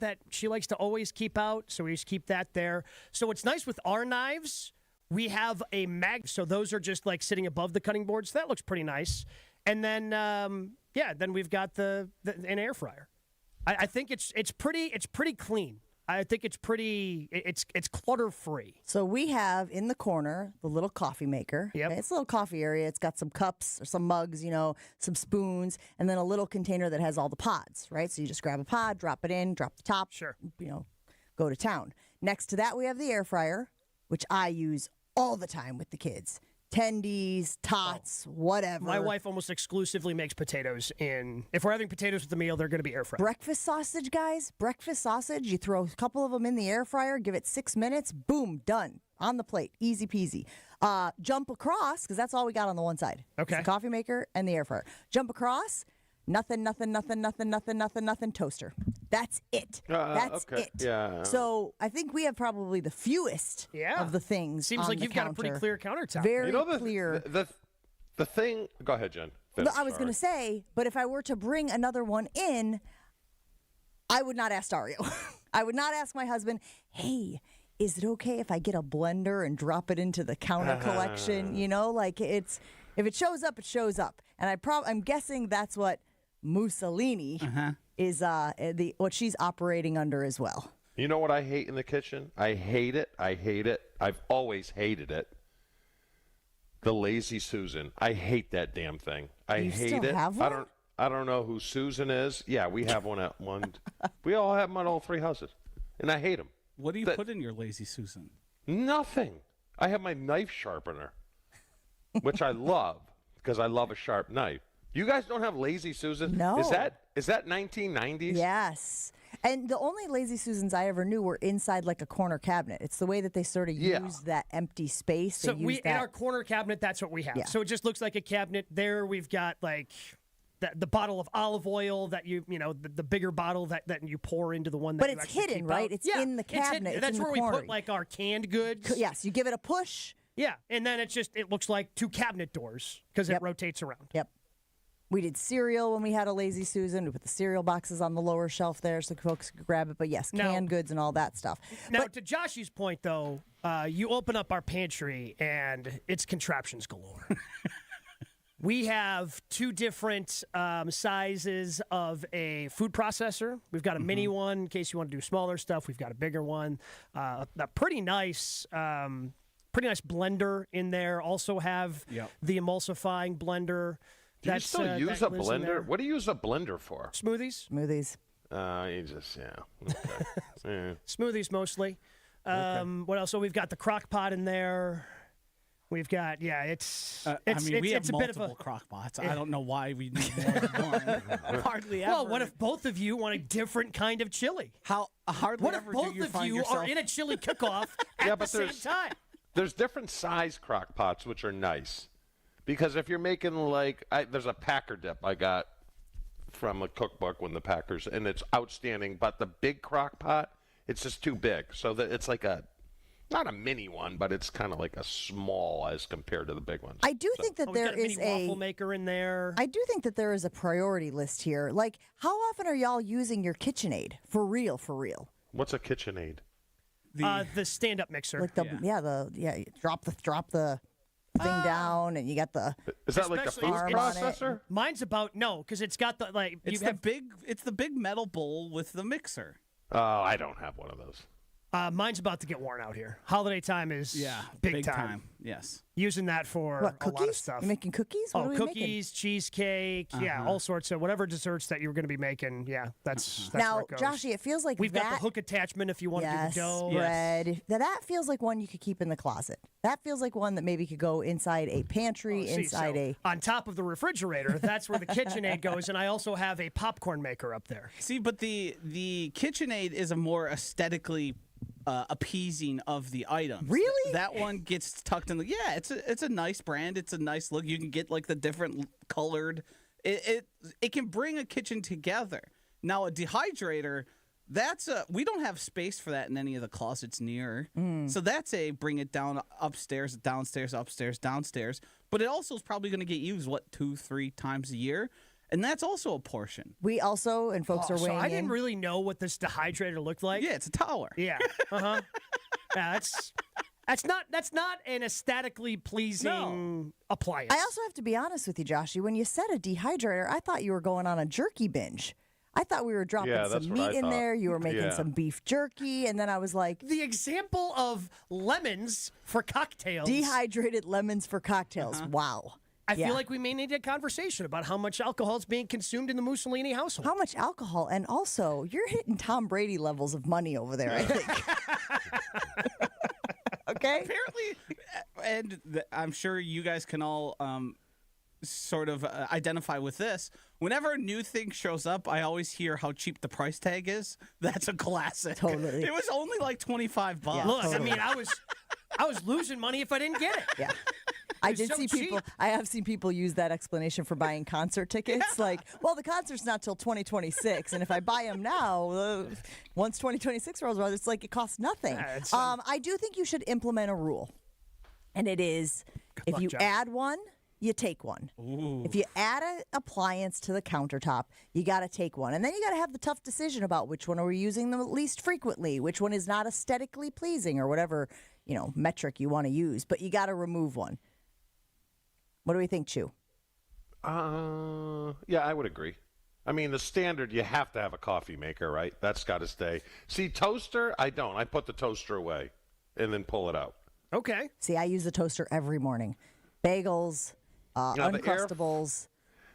that she likes to always keep out, so we just keep that there. So what's nice with our knives, we have a mag, so those are just like sitting above the cutting board, so that looks pretty nice. And then, then we've got an air fryer. I think it's pretty clean. I think it's clutter free. So we have in the corner the little coffee maker. Yep. Okay? It's a little coffee area. It's got some cups or some mugs, some spoons, and then a little container that has all the pods, right? So you just grab a pod, drop it in, drop the top, sure, go to town. Next to that, we have the air fryer, which I use all the time with the kids. Tendies, tots, whatever. My wife almost exclusively makes potatoes if we're having potatoes with the meal, they're going to be air fried. Breakfast sausage, guys. Breakfast sausage. You throw a couple of them in the air fryer, give it 6 minutes, boom, done. On the plate. Easy peasy. Jump across, because that's all we got on the one side. Okay. It's the coffee maker and the air fryer. Jump across, nothing, toaster. That's it. That's it. Yeah. So I think we have probably the fewest of the things. Seems on like the you've counter. got a pretty clear countertop. Very clear. The thing. Go ahead, Jen. I was going to say, but if I were to bring another one in, I would not ask Dario. I would not ask my husband, hey, is it okay if I get a blender and drop it into the counter collection? If it shows up, it shows up. And I'm guessing that's what Mussolini is what she's operating under as well. You know what I hate in the kitchen? I hate it. I've always hated it. The Lazy Susan. I hate that damn thing. I hate it. Have one? I don't know who Susan is. Yeah, we have one at one. We all have them at all three houses, and I hate them. What do you put in your Lazy Susan? Nothing. I have my knife sharpener, which I love because I love a sharp knife. You guys don't have Lazy Susan? No. Is that 1990s? Yes. And the only Lazy Susans I ever knew were inside like a corner cabinet. It's the way that they sort of use that empty space. So in our corner cabinet, that's what we have. Yeah. So it just looks like a cabinet. There we've got like the bottle of olive oil that the bigger bottle that you pour into the one that but you it's actually hidden, keep right? out. It's in the cabinet. That's in where the we put like our canned goods. Yes, you give it a push. Yeah, and then it looks like two cabinet doors because it rotates around. Yep. We did cereal when we had a Lazy Susan. We put the cereal boxes on the lower shelf there so folks could grab it. But yes, canned goods and all that stuff. Now, to Josh's point, though, you open up our pantry and it's contraptions galore. We have two different sizes of a food processor. We've got a mini one in case you want to do smaller stuff. We've got a bigger one. A pretty nice blender in there. Also have the emulsifying blender. Do you still use a blender? What do you use a blender for? Smoothies. You just, okay. Smoothies mostly. What else? So we've got the crock pot in there. We've got, we have multiple crock pots. I don't know why we need more than one. Hardly ever. Well, what if both of you want a different kind of chili? Hardly what if ever both do you of find you yourself... are in a chili cook-off at the same time? There's different size crock pots, which are nice. Because if you're making there's a Packer dip I got from a cookbook when the Packers, and it's outstanding. But the big crock pot, it's just too big. So that it's like not a mini one, but it's kind of like a small as compared to the big ones. I do think that there is a waffle maker in there. I do think that there is a priority list here. Like, how often are y'all using your KitchenAid? For real, for real. What's a KitchenAid? The stand-up mixer. Like drop the thing down, and you got the. Is that like the food processor? Mine's because it's got the It's the big metal bowl with the mixer. Oh, I don't have one of those. Mine's about to get worn out here. Holiday time is big time. Yes. Using that for a lot of stuff. You making cookies? What are we cookies, making? cheesecake, all sorts of whatever desserts that you're going to be making. Yeah, that's now, where it goes. Joshy, it feels like we've got the hook attachment if you want to do the dough. Bread. Now, that feels like one you could keep in the closet. That feels like one that maybe could go inside a pantry, on top of the refrigerator. That's where the KitchenAid goes, and I also have a popcorn maker up there. See, but the KitchenAid is a more aesthetically appeasing of the items. Really? That one gets tucked in it's a nice brand. It's a nice look. You can get like the different colored. It can bring a kitchen together. Now a dehydrator, we don't have space for that in any of the closets near. So that's a bring it down upstairs, downstairs, upstairs, downstairs. But it also is probably going to get used 2-3 times a year. and that's also a portion. We also, and folks are So weighing I didn't in. really know what this dehydrator looked like. Yeah, it's a tower. Yeah. Yeah, that's not an aesthetically pleasing appliance. I also have to be honest with you, Joshy. When you said a dehydrator, I thought you were going on a jerky binge. I thought we were dropping Yeah, that's some what I meat in thought. there. You were making Yeah. some beef jerky, and then I was like, the example of lemons for cocktails. dehydrated lemons for cocktails. Wow. I Yeah. feel like we may need a conversation about how much alcohol is being consumed in the Mussolini household. How much alcohol? And also, you're hitting Tom Brady levels of money over there, I think. Okay? Apparently, and I'm sure you guys can all sort of identify with this. Whenever a new thing shows up, I always hear how cheap the price tag is. That's a classic. Totally. It was only like $25. Yeah. Look, Totally. I mean, I was losing money if I didn't get it. Yeah. I It's did so see people. cheap. I have seen people use that explanation for buying concert tickets. Like, well, the concert's not till 2026, and if I buy them now, once 2026 rolls around, it's like it costs nothing. Yeah, it's, I do think you should implement a rule, and it is if luck, you Josh. add one, you take one. If you add an appliance to the countertop, you got to take one, and then you got to have the tough decision about which one are we using the least frequently, which one is not aesthetically pleasing, or whatever metric you want to use. But you got to remove one. What do we think, Chew? Yeah, I would agree. I mean, the standard, you have to have a coffee maker, right? That's got to stay. See, toaster, I don't. I put the toaster away and then pull it out. Okay. See, I use the toaster every morning. Bagels, Now, the Uncrustables,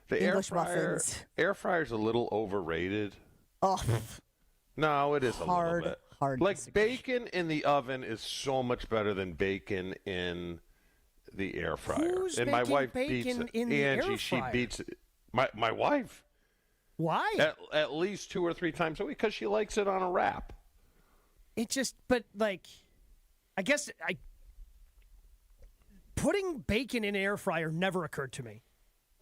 The English muffins. Air fryer's a little overrated. Oh, No, it is a Hard, little bit. hard Like disagree. bacon in the oven is so much better than bacon in the air fryer. Who's and my making wife bacon beats it. in the Angie, air she fryer? beats it. My wife Why? at least 2 or 3 times a week because she likes it on a wrap. It just, but like, I guess putting bacon in an air fryer never occurred to me.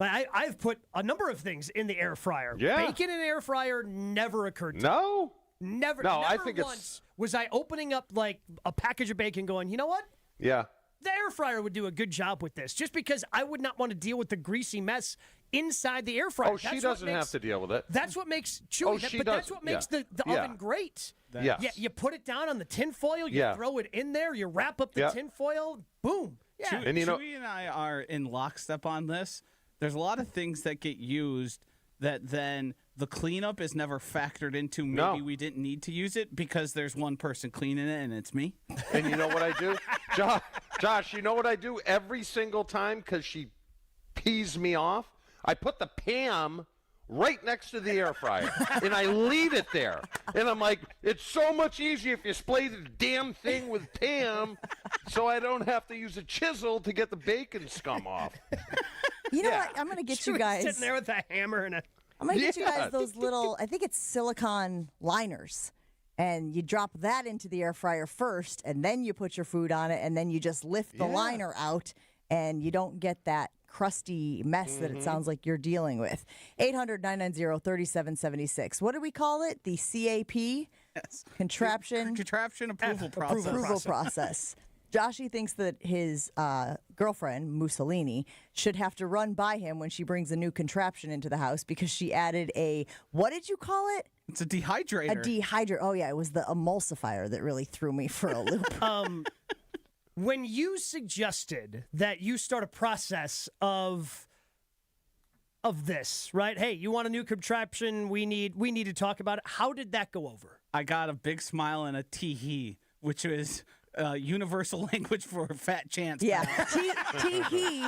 Like I've put a number of things in the air fryer. Yeah. Bacon in an air fryer never occurred to me. No. Never. No, I never think once was I opening up like a package of bacon going, you know what? Yeah. The air fryer would do a good job with this, just because I would not want to deal with the greasy mess inside the air fryer. Oh, she doesn't have to deal with it. That's what makes Oh, chewy. she But that's doesn't. what makes Yeah. the Yeah. oven great. Yes. Yeah, you put it down on the tin foil, you Yeah. throw it in there, you wrap up the Yeah. tin foil, boom. Yeah. And you know- Chewy and I are in lockstep on this. There's a lot of things that get used that then the cleanup is never factored into. Maybe No. we didn't need to use it because there's one person cleaning it and it's me. And you know what I do? Josh, you know what I do every single time because she pees me off? I put the Pam right next to the air fryer, and I leave it there. And I'm like, it's so much easier if you spray the damn thing with Pam so I don't have to use a chisel to get the bacon scum off. you know what? I'm going to get you Chewy's guys. sitting there with a hammer and a. I'm going to get you Yeah. guys those little, I think it's silicone liners. And you drop that into the air fryer first, and then you put your food on it, and then you just lift the Yeah. liner out, and you don't get that crusty mess that it sounds like you're dealing with. 800-990-3776. What do we call it? The CAP? Yes. Contraption Contraption approval process. approval process. Joshy thinks that his girlfriend, Mussolini, should have to run by him when she brings a new contraption into the house because she added a, what did you call it? It's a dehydrator. A dehydrator. Oh, yeah, it was the emulsifier that really threw me for a loop. When you suggested that you start a process of this, right? Hey, you want a new contraption? We need to talk about it. How did that go over? I got a big smile and a tee-hee, which is universal language for fat chance. Yeah. Tee-hee.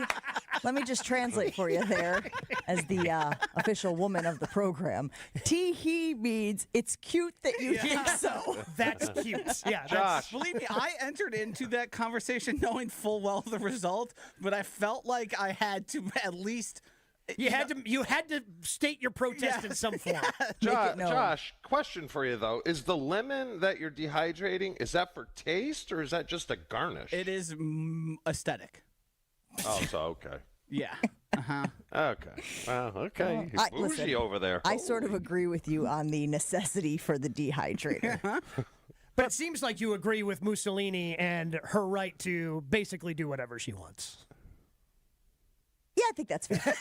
Let me just translate for you there as the official woman of the program. Tee-hee means it's cute that you think so. That's cute. Yeah, Josh. Believe me, I entered into that conversation knowing full well the result, but I felt like I had to at least. you had to state your protest in some form. it known. Josh, question for you though: is the lemon that you're dehydrating is that for taste or is that just a garnish? It is aesthetic. Oh, so okay. Yeah. Uh-huh. Okay. Well, okay. I- Bougie listen, over there. I sort of agree with you on the necessity for the dehydrator. But it seems like you agree with Mussolini and her right to basically do whatever she wants. Yeah, I think that's fair.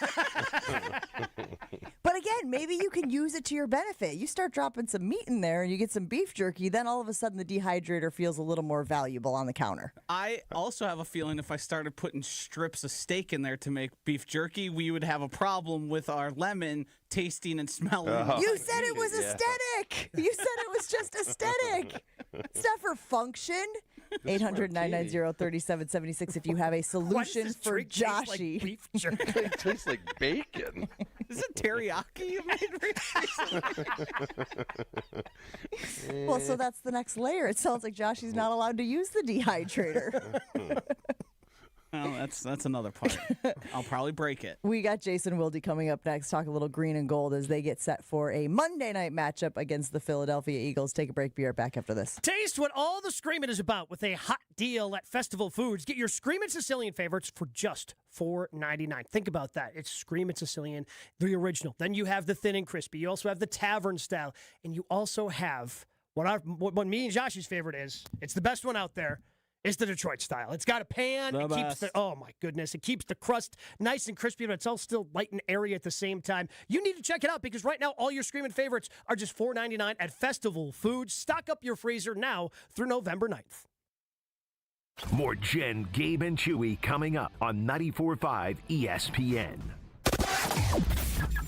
But again, maybe you can use it to your benefit. You start dropping some meat in there and you get some beef jerky, then all of a sudden the dehydrator feels a little more valuable on the counter. I also have a feeling if I started putting strips of steak in there to make beef jerky, we would have a problem with our lemon tasting and smelling. You said it was aesthetic. You said it was just aesthetic. It's not for function. 800-990-3776 if you have a solution for Joshy. Like beef jerky? It tastes like bacon. Is it teriyaki you made recently? Well, so that's the next layer. It sounds like Joshy's not allowed to use the dehydrator. Well, that's another part. I'll probably break it. We got Jason Wilde coming up next. Talk a little green and gold as they get set for a Monday night matchup against the Philadelphia Eagles. Take a break. Be right back after this. Taste what all the screaming is about with a hot deal at Festival Foods. Get your Screamin' Sicilian favorites for just $4.99. Think about that. It's Screamin' Sicilian, the original. Then you have the thin and crispy. You also have the tavern style. And you also have what me and Joshy's favorite is. It's the best one out there. It's the Detroit style. It's got a pan. It keeps oh my goodness. It keeps the crust nice and crispy, but it's all still light and airy at the same time. You need to check it out because right now all your Screamin' favorites are just $4.99 at Festival Foods. Stock up your freezer now through November 9th. More Jen, Gabe, and Chewy coming up on 94.5 ESPN.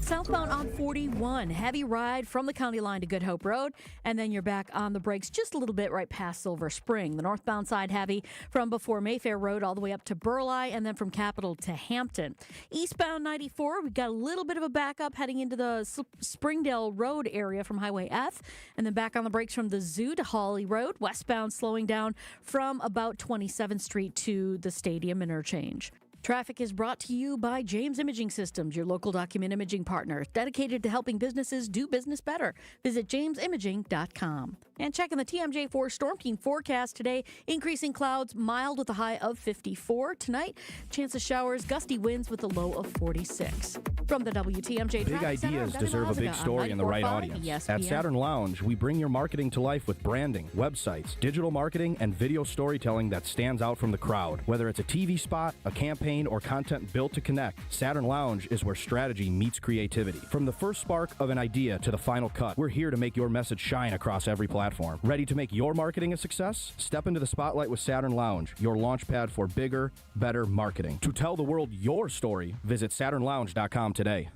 Southbound on 41, heavy ride from the county line to Good Hope Road, and then you're back on the brakes just a little bit right past Silver Spring. The northbound side heavy from before Mayfair Road all the way up to Burleigh, and then from Capitol to Hampton. Eastbound 94, we've got a little bit of a backup heading into the Springdale Road area from Highway F, and then back on the brakes from the Zoo to Hawley Road. Westbound slowing down from about 27th Street to the Stadium interchange. Traffic is brought to you by James Imaging Systems, your local document imaging partner, dedicated to helping businesses do business better. Visit jamesimaging.com. And checking the TMJ4 Storm Team forecast today, increasing clouds, mild with a high of 54. Tonight, chance of showers, gusty winds with a low of 46. From the WTMJ Big Traffic Center, ideas I'm deserve a Debbie big Lazaga story on and the right 94.5 audience. ESPN. At Saturn Lounge, we bring your marketing to life with branding, websites, digital marketing, and video storytelling that stands out from the crowd. Whether it's a TV spot, a campaign, or content built to connect, Saturn Lounge is where strategy meets creativity. From the first spark of an idea to the final cut, we're here to make your message shine across every platform. Ready to make your marketing a success? Step into the spotlight with Saturn Lounge, your launch pad for bigger, better marketing. To tell the world your story, visit SaturnLounge.com today.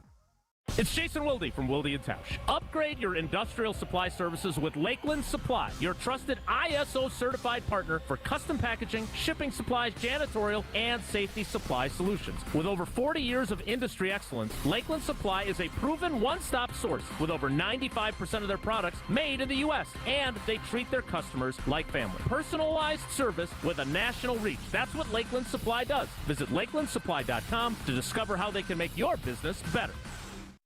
It's Jason Wilde from Wilde & Tausch. Upgrade your industrial supply services with Lakeland Supply, your trusted ISO-certified partner for custom packaging, shipping supplies, janitorial, and safety supply solutions. With over 40 years of industry excellence, Lakeland Supply is a proven one-stop source with over 95% of their products made in the U.S., and they treat their customers like family. Personalized service with a national reach. That's what Lakeland Supply does. Visit lakelandsupply.com to discover how they can make your business better.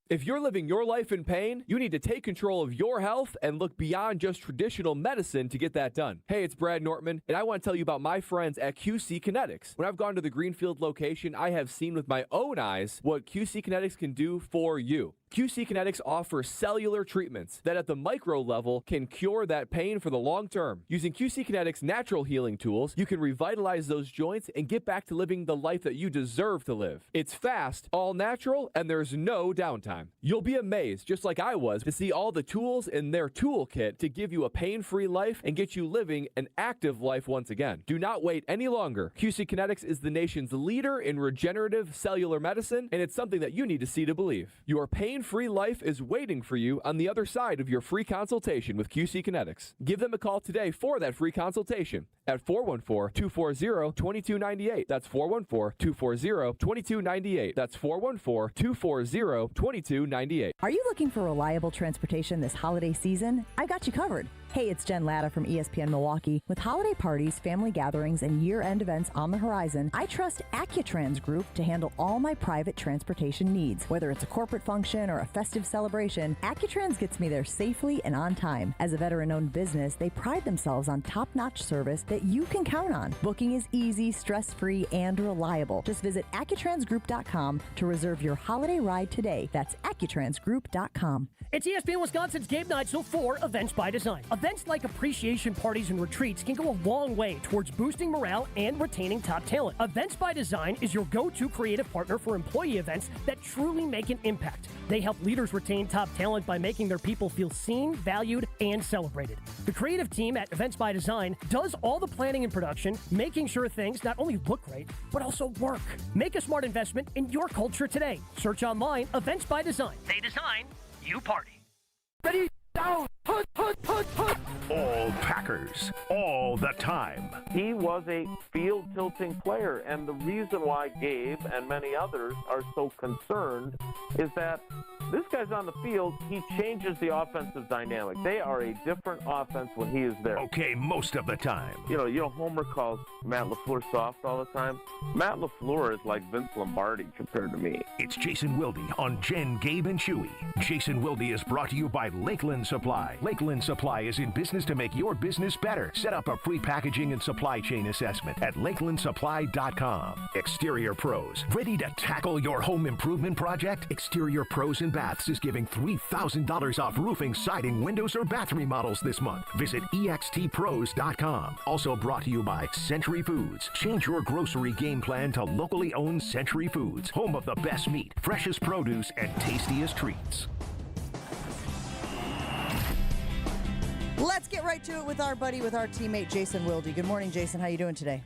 If you're living your life in pain, you need to take control of your health and look beyond just traditional medicine to get that done. Hey, it's Brad Nortman, and I want to tell you about my friends at QC Kinetics. When I've gone to the Greenfield location, I have seen with my own eyes what QC Kinetics can do for you. QC Kinetics offers cellular treatments that at the micro level can cure that pain for the long term. Using QC Kinetics' natural healing tools, you can revitalize those joints and get back to living the life that you deserve to live. It's fast, all natural, and there's no downtime. You'll be amazed, just like I was, to see all the tools in their toolkit to give you a pain-free life and get you living an active life once again. Do not wait any longer. QC Kinetics is the nation's leader in regenerative cellular medicine, and it's something that you need to see to believe. Your pain-free life is waiting for you on the other side of your free consultation with QC Kinetics. Give them a call today for that free consultation at 414-240-2298. That's 414-240-2298. That's 414-240-2298. Are you looking for reliable transportation this holiday season? I've got you covered. Hey, it's Jen Latta from ESPN Milwaukee. With holiday parties, family gatherings, and year-end events on the horizon, I trust Accutrans Group to handle all my private transportation needs. Whether it's a corporate function or a festive celebration, Accutrans gets me there safely and on time. As a veteran-owned business, they pride themselves on top-notch service that you can count on. Booking is easy, stress-free, and reliable. Just visit AccuTransGroup.com to reserve your holiday ride today. That's AccuTransGroup.com. It's ESPN Wisconsin's Game Night, so 4 Events by Design. Events like appreciation parties and retreats can go a long way towards boosting morale and retaining top talent. Events by Design is your go-to creative partner for employee events that truly make an impact. They help leaders retain top talent by making their people feel seen, valued, and celebrated. The creative team at Events by Design does all the planning and production, making sure things not only look great, but also work. Make a smart investment in your culture today. Search online, Events by Design. They design, you party. Ready, down, put. All Packers, all the time. He was a field-tilting player, and the reason why Gabe and many others are so concerned is that this guy's on the field, he changes the offensive dynamic. They are a different offense when he is there. Okay, most of the time. You know, Homer calls Matt LaFleur soft all the time. Matt LaFleur is like Vince Lombardi compared to me. It's Jason Wilde on Jen, Gabe, and Chewy. Jason Wilde is brought to you by Lakeland Supply. Lakeland Supply is in business to make your business better. Set up a free packaging and supply chain assessment at lakelandsupply.com. Exterior Pros. Ready to tackle your home improvement project? Exterior Pros and Baths is giving $3,000 off roofing, siding, windows, or bath remodels this month. Visit extpros.com. Also brought to you by Century Foods. Change your grocery game plan to locally owned Century Foods, home of the best meat, freshest produce, and tastiest treats. Let's get right to it with our teammate, Jason Wilde. Good morning, Jason. How you doing today?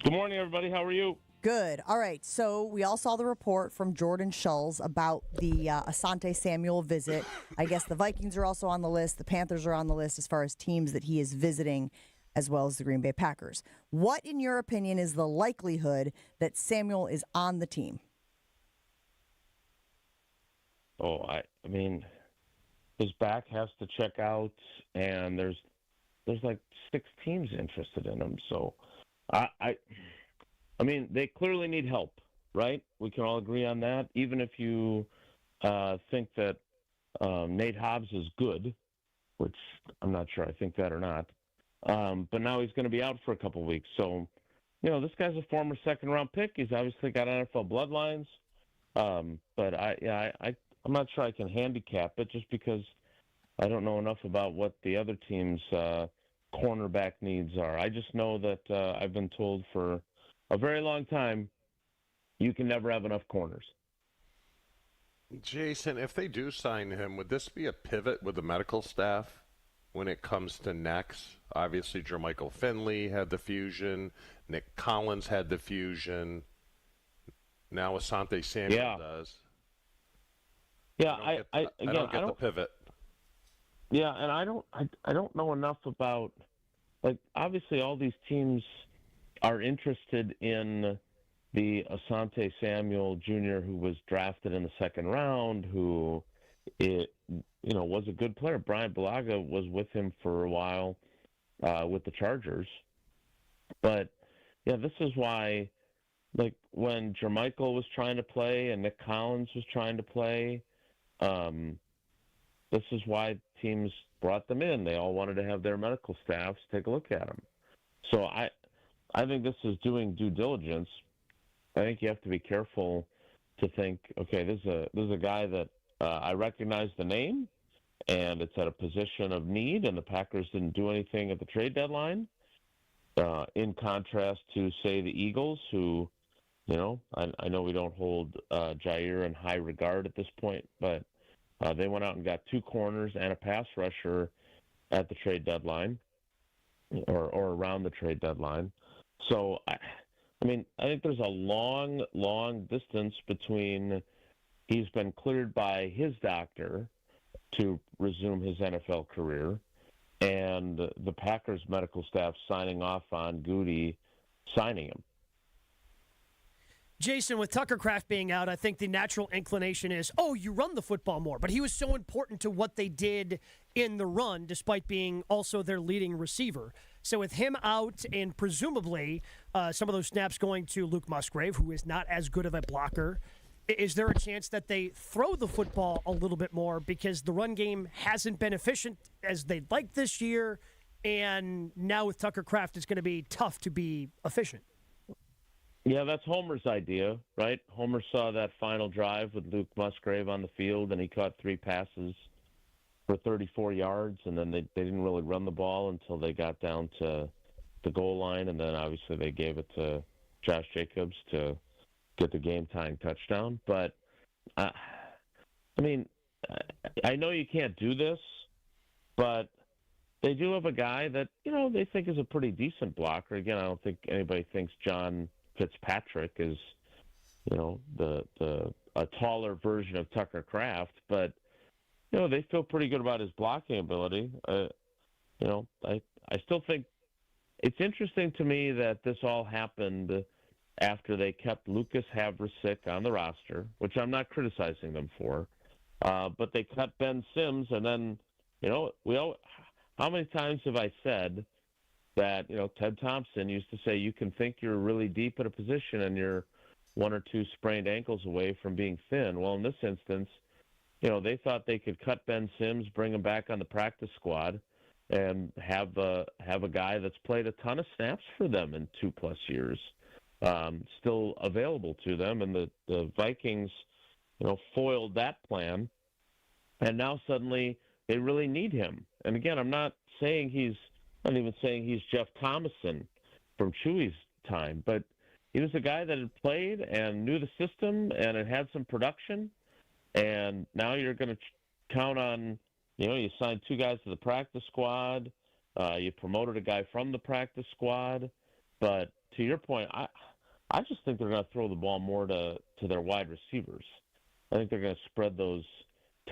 Good morning, everybody. How are you? Good. All right. So we all saw the report from Jordan Schultz about the Asante Samuel visit. I guess the Vikings are also on the list. The Panthers are on the list as far as teams that he is visiting, as well as the Green Bay Packers. What, in your opinion, is the likelihood that Samuel is on the team? Oh, I mean, his back has to check out, and there's like 6 teams interested in him. So, I mean, they clearly need help, right? We can all agree on that. Even if you think that Nate Hobbs is good, which I'm not sure I think that or not. But now he's going to be out for a couple of weeks. So, this guy's a former second-round pick. He's obviously got NFL bloodlines. But I'm not sure I can handicap it just because I don't know enough about what the other team's cornerback needs are. I just know that I've been told for a very long time you can never have enough corners. Jason, if they do sign him, would this be a pivot with the medical staff when it comes to necks? Obviously, Jermichael Finley had the fusion. Nick Collins had the fusion. Now Asante Samuel does. Yeah, I don't get the pivot. Yeah, and I don't know enough about, like, obviously all these teams are interested in the Asante Samuel Jr., who was drafted in the second round, who was a good player. Brian Bulaga was with him for a while with the Chargers. But, yeah, this is why, like, when Jermichael was trying to play and Nick Collins was trying to play, this is why teams brought them in. They all wanted to have their medical staffs take a look at them. So I think this is doing due diligence. I think you have to be careful to think, okay, this is a guy that I recognize the name, and it's at a position of need, and the Packers didn't do anything at the trade deadline. In contrast to, say, the Eagles, who, I know we don't hold Jair in high regard at this point, but they went out and got 2 corners and a pass rusher at the trade deadline, or around the trade deadline. So, I think there's a long, long distance between he's been cleared by his doctor to resume his NFL career and the Packers medical staff signing off on Goody signing him. Jason, with Tucker Kraft being out, I think the natural inclination is, you run the football more. But he was so important to what they did in the run, despite being also their leading receiver. So with him out and presumably some of those snaps going to Luke Musgrave, who is not as good of a blocker, is there a chance that they throw the football a little bit more because the run game hasn't been efficient as they'd like this year, and now with Tucker Kraft it's going to be tough to be efficient? Yeah, that's Homer's idea, right? Homer saw that final drive with Luke Musgrave on the field, and he caught 3 passes for 34 yards, and then they didn't really run the ball until they got down to the goal line, and then obviously they gave it to Josh Jacobs to get the game-tying touchdown. But, I mean, I know you can't do this, but they do have a guy that, they think is a pretty decent blocker. Again, I don't think anybody thinks John Fitzpatrick is, a taller version of Tucker Kraft, but, they feel pretty good about his blocking ability. I still think it's interesting to me that this all happened after they kept Lucas Havrisik on the roster, which I'm not criticizing them for, but they cut Ben Sims, and then, how many times have I said that, Ted Thompson used to say you can think you're really deep at a position and you're one or two sprained ankles away from being thin. Well, in this instance, they thought they could cut Ben Sims, bring him back on the practice squad, and have a guy that's played a ton of snaps for them in 2+ years still available to them. And the Vikings, foiled that plan, and now suddenly they really need him. And again, I'm not even saying he's Jeff Thomason from Chewy's time, but he was a guy that had played and knew the system and had some production. And now you're going to count on, you signed 2 guys to the practice squad. You promoted a guy from the practice squad. But to your point, I just think they're going to throw the ball more to their wide receivers. I think they're going to spread those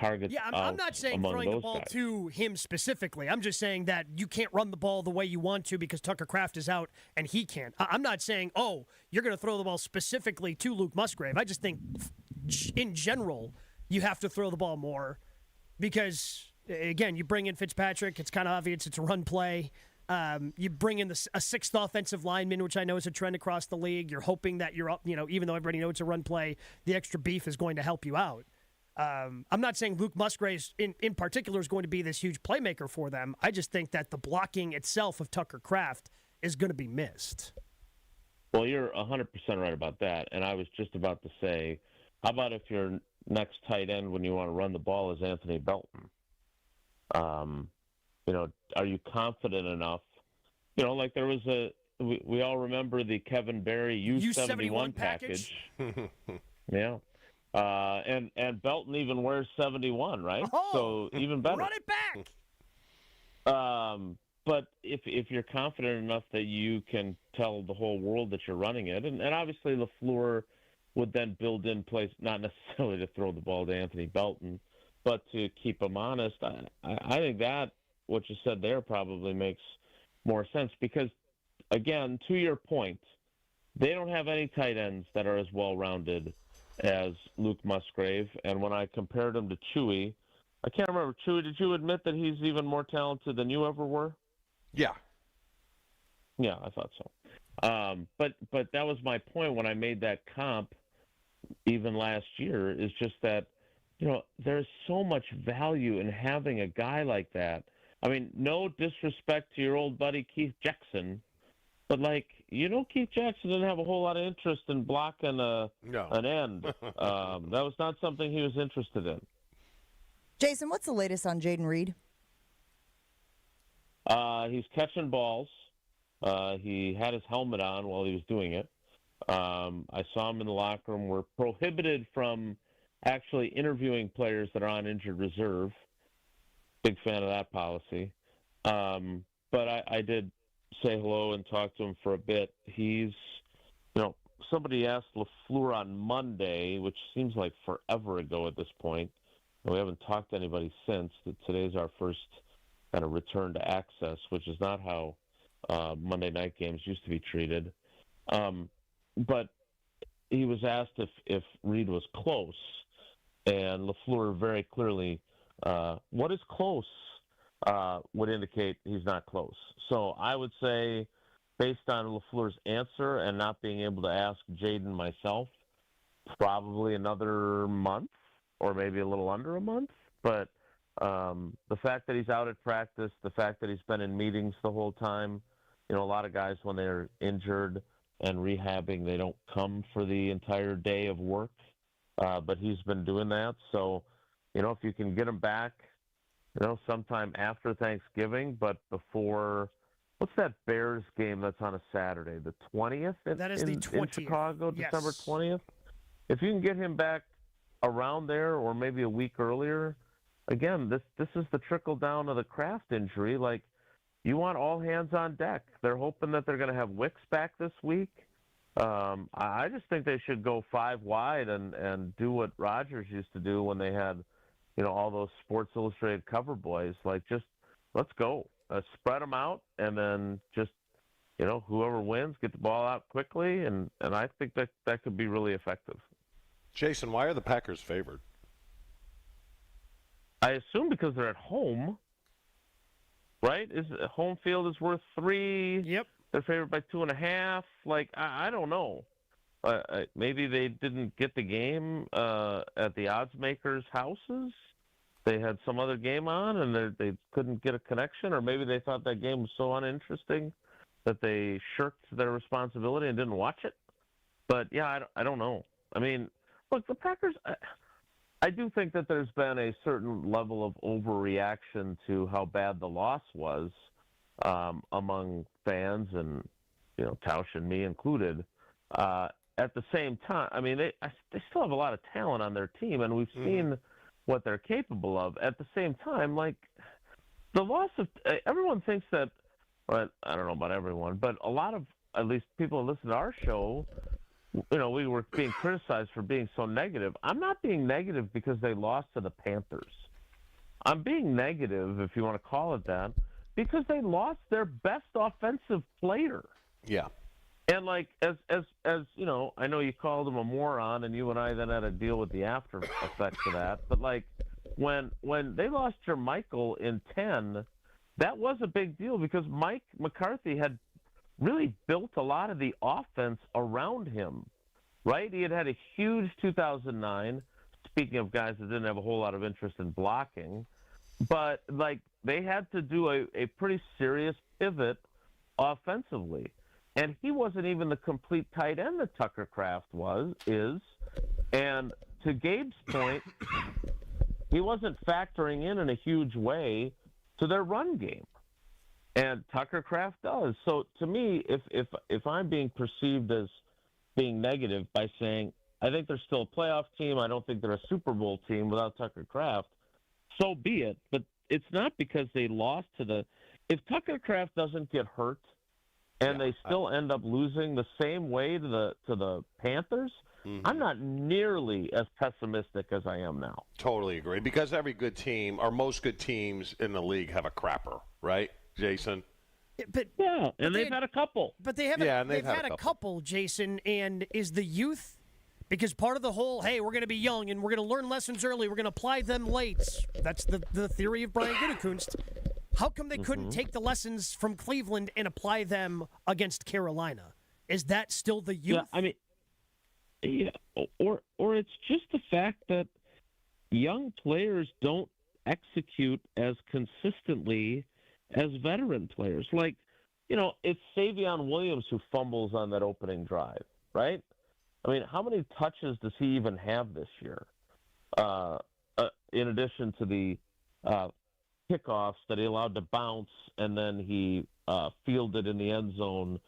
targets out. I'm not saying throwing the ball to him specifically. I'm just saying that you can't run the ball the way you want to because Tucker Kraft is out and he can't. I'm not saying, you're going to throw the ball specifically to Luke Musgrave. I just think in general you have to throw the ball more because, again, you bring in Fitzpatrick. It's kind of obvious it's a run play. You bring in a 6th offensive lineman, which I know is a trend across the league. You're hoping that you're up, even though everybody knows it's a run play, the extra beef is going to help you out. I'm not saying Luke Musgrave in particular is going to be this huge playmaker for them. I just think that the blocking itself of Tucker Kraft is going to be missed. Well, you're 100% right about that. And I was just about to say, how about if your next tight end when you want to run the ball is Anthony Belton? Are you confident enough? Like there was we all remember the Kevin Berry U71 package. Yeah. And Belton even wears 71, right? So even better. Run it back. But if you're confident enough that you can tell the whole world that you're running it, and obviously LaFleur would then build in place, not necessarily to throw the ball to Anthony Belton, but to keep him honest. I think that what you said there probably makes more sense because, again, to your point, they don't have any tight ends that are as well-rounded as Luke Musgrave. And when I compared him to Chewy, I can't remember. Chewy, did you admit that he's even more talented than you ever were? Yeah. Yeah, I thought so. But that was my point when I made that comp even last year, is just that, there's so much value in having a guy like that. I mean, no disrespect to your old buddy Keith Jackson, but Keith Jackson didn't have a whole lot of interest in blocking an end. That was not something he was interested in. Jason, what's the latest on Jaden Reed? He's catching balls. He had his helmet on while he was doing it. I saw him in the locker room. We're prohibited from actually interviewing players that are on injured reserve. Big fan of that policy. But I did say hello and talk to him for a bit. He's, somebody asked LaFleur on Monday, which seems like forever ago at this point. We haven't talked to anybody since. Today's our first kind of return to access, which is not how Monday night games used to be treated. But he was asked if Reed was close, and LaFleur very clearly, what is close would indicate he's not close. So I would say, based on LaFleur's answer and not being able to ask Jaden myself, probably another month or maybe a little under a month. But the fact that he's out at practice, the fact that he's been in meetings the whole time, a lot of guys when they're injured and rehabbing, they don't come for the entire day of work. But he's been doing that. So, if you can get him back sometime after Thanksgiving, but before. What's that Bears game that's on a Saturday? The 20th That is the 20th. in Chicago, Yes. December 20th? If you can get him back around there or maybe a week earlier, again, this is the trickle down of the Kraft injury. Like, you want all hands on deck. They're hoping that they're going to have Wicks back this week. I just think they should go 5 wide and do what Rodgers used to do when they had, all those Sports Illustrated cover boys. Like, just let's go. Spread them out, and then just, whoever wins, get the ball out quickly, and I think that could be really effective. Jason, why are the Packers favored? I assume because they're at home, right? Home field is worth 3. Yep. They're favored by 2.5. Like, I don't know. Maybe they didn't get the game at the odds makers' houses. They had some other game on, and they couldn't get a connection, or maybe they thought that game was so uninteresting that they shirked their responsibility and didn't watch it. But, yeah, I don't know. I mean, look, the Packers, I do think that there's been a certain level of overreaction to how bad the loss was among fans, and, Tausch and me included. At the same time, I mean, they still have a lot of talent on their team, and we've seen what they're capable of. At the same time, like, the loss of everyone thinks that, well, I don't know about everyone, but a lot of, at least people who listen to our show, we were being criticized for being so negative. I'm not being negative because they lost to the Panthers. I'm being negative, if you want to call it that, because they lost their best offensive player. Yeah. And, like, as I know you called him a moron, and you and I then had to deal with the after effects of that. But, like, when they lost Jermichael in 10, that was a big deal because Mike McCarthy had really built a lot of the offense around him, right? He had a huge 2009, speaking of guys that didn't have a whole lot of interest in blocking. But, like, they had to do a pretty serious pivot offensively. And he wasn't even the complete tight end that Tucker Kraft is. And to Gabe's point, he wasn't factoring in a huge way to their run game. And Tucker Kraft does. So to me, if I'm being perceived as being negative by saying, I think they're still a playoff team, I don't think they're a Super Bowl team without Tucker Kraft, so be it. But it's not because they lost to if Tucker Kraft doesn't get hurt, and they still end up losing the same way to the Panthers, I'm not nearly as pessimistic as I am now. Totally agree. Because every good team, or most good teams in the league, have a crapper, right, Jason? And they've had a couple. But they've had a couple, Jason, and is the youth, because part of the whole, hey, we're going to be young and we're going to learn lessons early, we're going to apply them late. That's the theory of Brian Gutekunst. How come they couldn't take the lessons from Cleveland and apply them against Carolina? Is that still the youth? Yeah, I mean, or it's just the fact that young players don't execute as consistently as veteran players. Like, it's Savion Williams who fumbles on that opening drive, right? I mean, how many touches does he even have this year? In addition to the kickoffs that he allowed to bounce, and then he fielded in the end zone,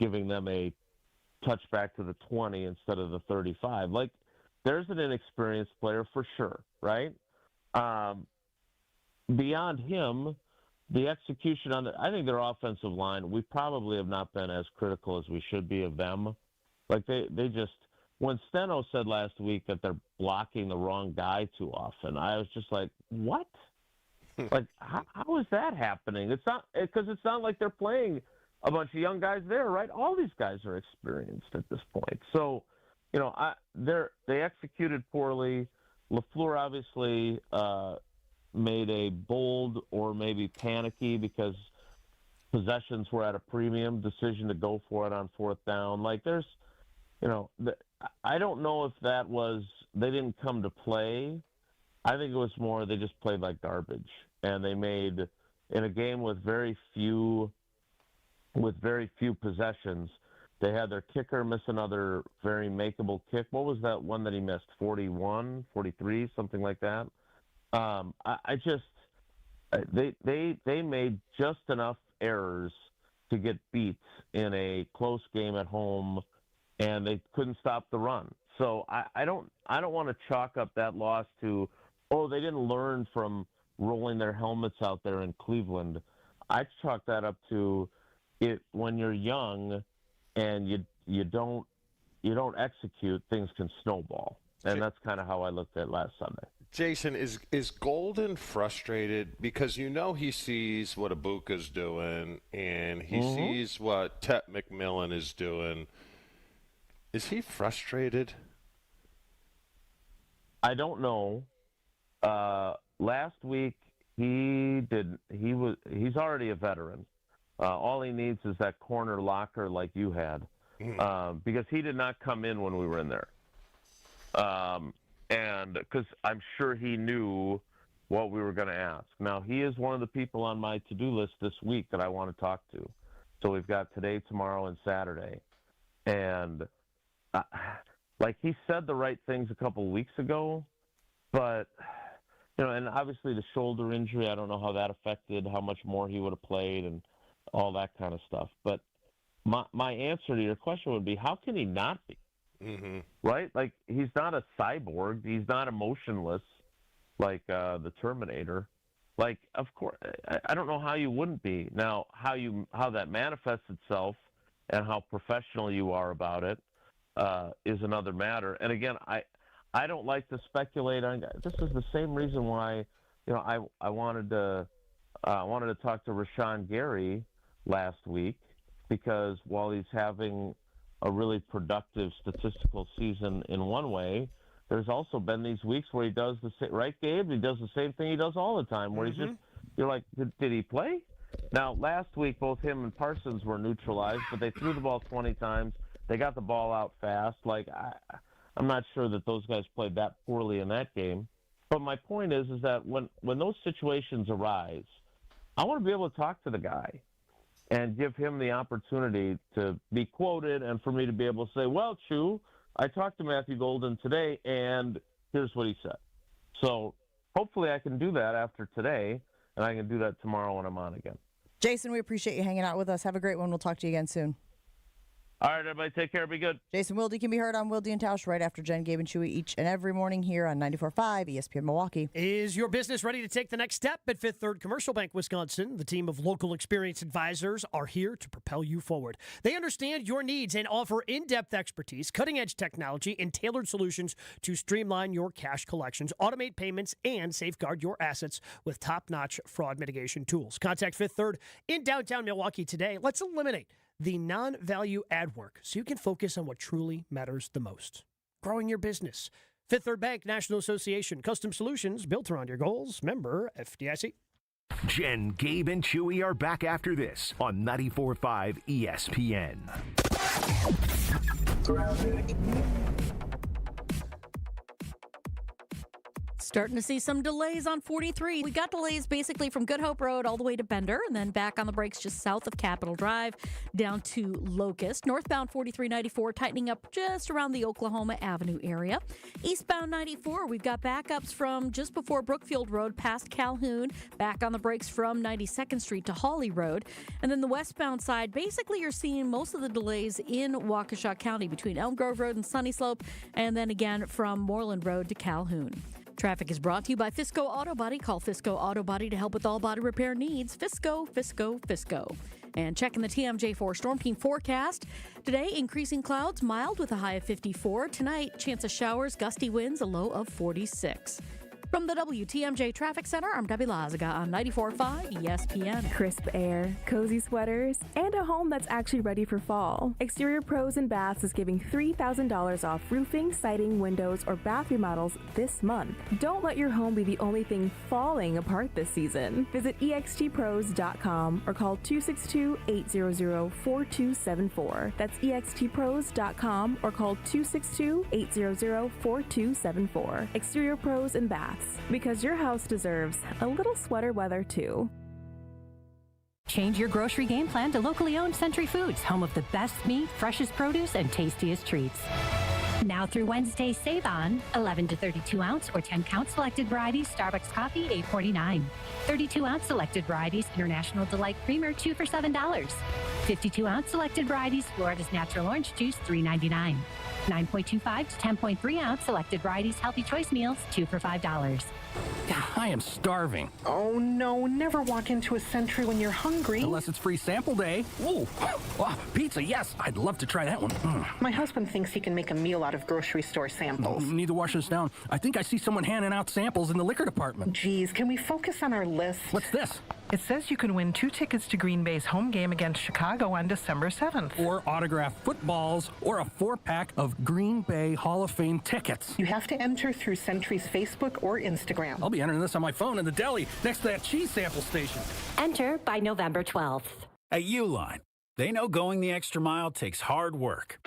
giving them a touchback to the 20 instead of the 35. Like, there's an inexperienced player for sure, right? Beyond him, the execution I think their offensive line, we probably have not been as critical as we should be of them. Like, they just, when Steno said last week that they're blocking the wrong guy too often, I was just like, what? Like, how is that happening? It's not, because it's not like they're playing a bunch of young guys there, right? All these guys are experienced at this point. So, they executed poorly. LaFleur obviously made a bold or maybe panicky, because possessions were at a premium, decision to go for it on fourth down. Like, there's, I don't know if that was they didn't come to play. I think it was more they just played like garbage, and they made, in a game with very few possessions, they had their kicker miss another very makeable kick. What was that one that he missed? 41, 43, something like that. They made just enough errors to get beat in a close game at home, and they couldn't stop the run. So I don't want to chalk up that loss to, they didn't learn from rolling their helmets out there in Cleveland. I chalk that up to it when you're young and you don't execute, things can snowball. And that's kind of how I looked at last Sunday. Jason, is Golden frustrated because he sees what Ibuka's doing and he sees what Tet McMillan is doing? Is he frustrated? I don't know. Last week he's already a veteran. All he needs is that corner locker like you had, because he did not come in when we were in there. And because I'm sure he knew what we were going to ask. Now, he is one of the people on my to-do list this week that I want to talk to. So we've got today, tomorrow, and Saturday. And he said the right things a couple weeks ago, but, and obviously the shoulder injury, I don't know how that affected how much more he would have played and all that kind of stuff. But my answer to your question would be, how can he not be? Mm-hmm. Right? He's not a cyborg. He's not emotionless like the Terminator. Of course, I don't know how you wouldn't be. Now, how that manifests itself and how professional you are about it is another matter. And again, I don't like to speculate on. This is the same reason why, I wanted to talk to Rashawn Gary last week, because while he's having a really productive statistical season in one way, there's also been these weeks where he does right, Gabe? He does the same thing he does all the time, where he's just, you're like, did he play? Now, last week, both him and Parsons were neutralized, but they threw the ball 20 times. They got the ball out fast. I'm not sure that those guys played that poorly in that game. But my point is that when those situations arise, I want to be able to talk to the guy and give him the opportunity to be quoted and for me to be able to say, well, Chew, I talked to Matthew Golden today, and here's what he said. So hopefully I can do that after today, and I can do that tomorrow when I'm on again. Jason, we appreciate you hanging out with us. Have a great one. We'll talk to you again soon. All right, everybody, take care. Be good. Jason Wilde can be heard on Wilde and Tausch right after Jen, Gabe, and Chewy each and every morning here on 94.5 ESPN Milwaukee. Is your business ready to take the next step? At Fifth Third Commercial Bank, Wisconsin, the team of local experienced advisors are here to propel you forward. They understand your needs and offer in-depth expertise, cutting-edge technology, and tailored solutions to streamline your cash collections, automate payments, and safeguard your assets with top-notch fraud mitigation tools. Contact Fifth Third in downtown Milwaukee today. Let's eliminate the non-value ad work so you can focus on what truly matters the most. Growing your business. Fifth Third Bank, National Association, custom solutions built around your goals. Member FDIC. Jen, Gabe, and Chewy are back after this on 94.5 ESPN. Starting to see some delays on 43. We got delays basically from Good Hope Road all the way to Bender, and then back on the brakes just south of Capitol Drive down to Locust. Northbound 4394 tightening up just around the Oklahoma Avenue area. Eastbound 94, we've got backups from just before Brookfield Road past Calhoun, back on the brakes from 92nd Street to Hawley Road. And then the westbound side, basically you're seeing most of the delays in Waukesha County between Elm Grove Road and Sunny Slope, and then again from Moreland Road to Calhoun. Traffic is brought to you by Fisco Auto Body. Call Fisco Auto Body to help with all body repair needs. Fisco, Fisco, Fisco. And checking the TMJ4 Storm Team forecast. Today, increasing clouds, mild with a high of 54. Tonight, chance of showers, gusty winds, a low of 46. From the WTMJ Traffic Center, I'm Debbie Lazaga on 94.5 ESPN. Crisp air, cozy sweaters, and a home that's actually ready for fall. Exterior Pros and Baths is giving $3,000 off roofing, siding, windows, or bath remodels this month. Don't let your home be the only thing falling apart this season. Visit extpros.com or call 262-800-4274. That's extpros.com or call 262-800-4274. Exterior Pros and Baths. Because your house deserves a little sweater weather, too. Change your grocery game plan to locally owned Century Foods, home of the best meat, freshest produce, and tastiest treats. Now through Wednesday, save on 11 to 32 ounce or 10 count selected varieties Starbucks coffee, $8.49. 32 ounce selected varieties International Delight Creamer, 2 for $7. 52 ounce selected varieties Florida's Natural Orange Juice, $3.99. 9.25 to 10.3 ounce selected varieties Healthy Choice Meals, 2 for $5. I am starving. Oh, no. Never walk into a Century when you're hungry. Unless it's free sample day. Ooh, wow, pizza, yes. I'd love to try that one. My husband thinks he can make a meal out of grocery store samples. Need to wash this down. I think I see someone handing out samples in the liquor department. Geez, can we focus on our list? What's this? It says you can win 2 tickets to Green Bay's home game against Chicago on December 7th. Or autographed footballs, or a 4-pack of Green Bay Hall of Fame tickets. You have to enter through Century's Facebook or Instagram. I'll be entering this on my phone in the deli next to that cheese sample station. Enter by November 12th. At Uline, they know going the extra mile takes hard work.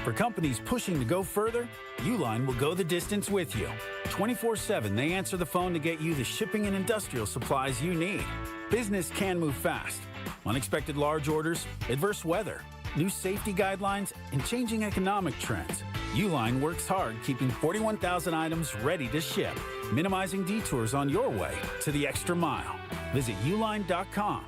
For companies pushing to go further, Uline will go the distance with you. 24/7, they answer the phone to get you the shipping and industrial supplies you need. Business can move fast. Unexpected large orders, adverse weather, new safety guidelines, and changing economic trends. Uline works hard keeping 41,000 items ready to ship, minimizing detours on your way to the extra mile. Visit uline.com.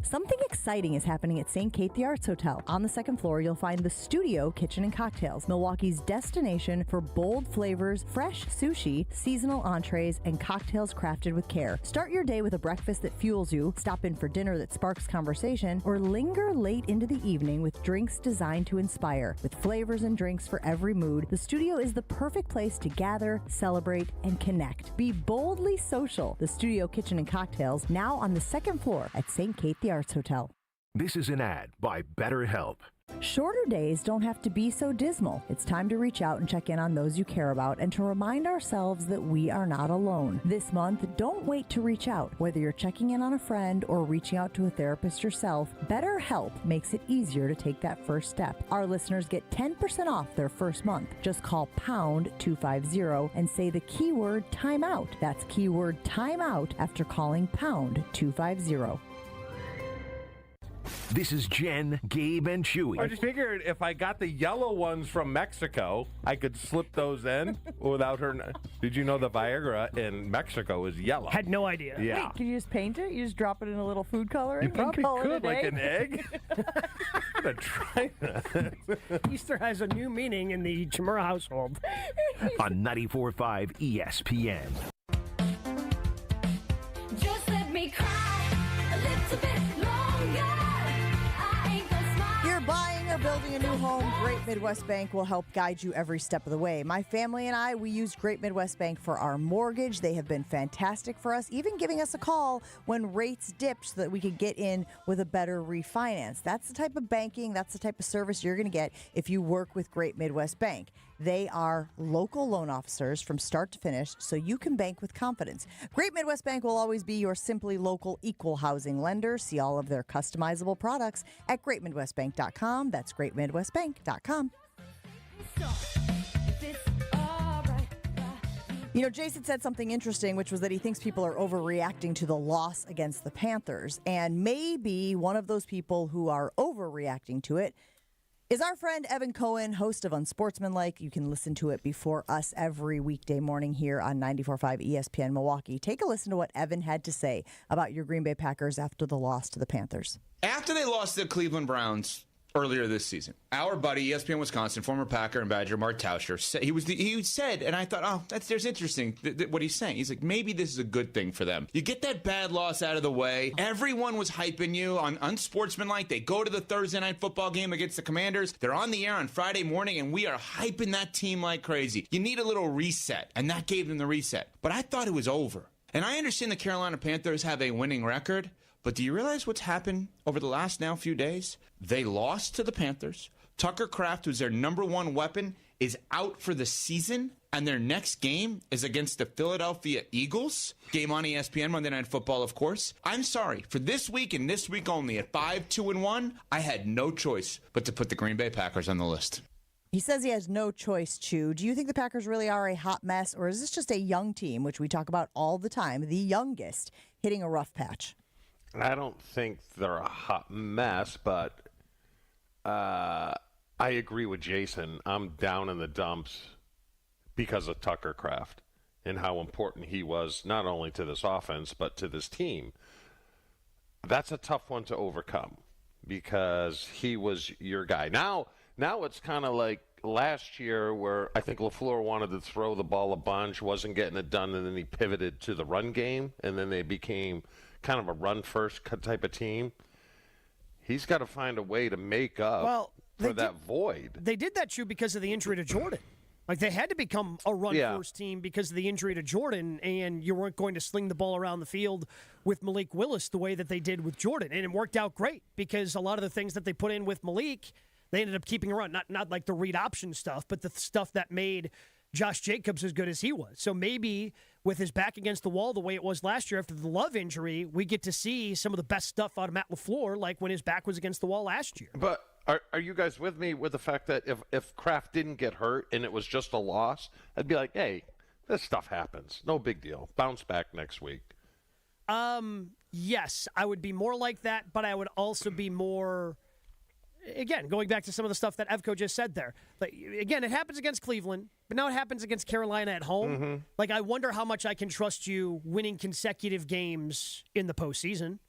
Something exciting is happening at St. Kate the Arts Hotel. On the second floor, you'll find the Studio Kitchen and Cocktails, Milwaukee's destination for bold flavors, fresh sushi, seasonal entrees, and cocktails crafted with care. Start your day with a breakfast that fuels you, stop in for dinner that sparks conversation, or linger late into the evening with drinks designed to inspire. With flavors and drinks for every mood, the Studio is the perfect place to gather, celebrate, and connect. Be boldly social. The Studio Kitchen and Cocktails, now on the second floor at St. Kate the Arts Hotel. This is an ad by BetterHelp. Shorter days don't have to be so dismal. It's time to reach out and check in on those you care about and to remind ourselves that we are not alone. This month, don't wait to reach out. Whether you're checking in on a friend or reaching out to a therapist yourself, BetterHelp makes it easier to take that first step. Our listeners get 10% off their first month. Just call pound 250 and say the keyword timeout. That's keyword timeout after calling pound 250. This is Jen, Gabe, and Chewy. I just figured if I got the yellow ones from Mexico, I could slip those in without her. Did you know the Viagra in Mexico is yellow? Had no idea. Yeah. Wait, can you just paint it? You just drop it in a little food coloring? You probably and call could, it like an egg. I'm going to try that. Easter has a new meaning in the Chimera household. On 94.5 ESPN. Just let me cry a little bit longer. You're buying or building a new home, Great Midwest Bank will help guide you every step of the way. My family and I, we used Great Midwest Bank for our mortgage. They have been fantastic for us, even giving us a call when rates dipped so that we could get in with a better refinance. That's the type of banking, that's the type of service you're going to get if you work with Great Midwest Bank. They are local loan officers from start to finish, so you can bank with confidence. Great Midwest Bank will always be your simply local equal housing lender. See all of their customizable products at greatmidwestbank.com. That's greatmidwestbank.com. You know, Jason said something interesting, which was that he thinks people are overreacting to the loss against the Panthers. And maybe one of those people who are overreacting to it is our friend Evan Cohen, host of Unsportsmanlike. You can listen to it before us every weekday morning here on 94.5 ESPN Milwaukee. Take a listen to what Evan had to say about your Green Bay Packers after the loss to the Panthers. After they lost to the Cleveland Browns earlier this season, our buddy, ESPN Wisconsin, former Packer and Badger, Mark Tauscher, he said, and I thought, oh, there's interesting what he's saying. He's like, maybe this is a good thing for them. You get that bad loss out of the way. Everyone was hyping you on Unsportsmanlike. They go to the Thursday night football game against the Commanders. They're on the air on Friday morning, and we are hyping that team like crazy. You need a little reset, and that gave them the reset. But I thought it was over. And I understand the Carolina Panthers have a winning record, but do you realize what's happened over the last now few days? They lost to the Panthers. Tucker Kraft, who's their number one weapon, is out for the season, and their next game is against the Philadelphia Eagles. Game on ESPN, Monday Night Football, of course. I'm sorry. For this week and this week only, at 5-2-1, I had no choice but to put the Green Bay Packers on the list. He says he has no choice, Chew. Do you think the Packers really are a hot mess, or is this just a young team, which we talk about all the time, the youngest, hitting a rough patch? I don't think they're a hot mess, but I I agree with Jason. I'm down in the dumps because of Tucker Kraft and how important he was not only to this offense but to this team. That's a tough one to overcome because he was your guy. Now it's kind of like last year where I think LaFleur wanted to throw the ball a bunch, wasn't getting it done, and then he pivoted to the run game, and then they became kind of a run-first type of team. He's got to find a way to make up for that void. They did that, too, because of the injury to Jordan. Like, they had to become a run-first team because of the injury to Jordan, and you weren't going to sling the ball around the field with Malik Willis the way that they did with Jordan. And it worked out great because a lot of the things that they put in with Malik, they ended up keeping around. Not like the read option stuff, but the stuff that made Josh Jacobs as good as he was. So maybe with his back against the wall the way it was last year after the Love injury, we get to see some of the best stuff out of Matt LaFleur like when his back was against the wall last year. But are you guys with me with the fact that if Kraft didn't get hurt and it was just a loss, I'd be like, hey, this stuff happens. No big deal. Bounce back next week. Yes, I would be more like that, but I would also be more, again, going back to some of the stuff that Evco just said there. Like, again, it happens against Cleveland, but now it happens against Carolina at home. Mm-hmm. Like, I wonder how much I can trust you winning consecutive games in the postseason.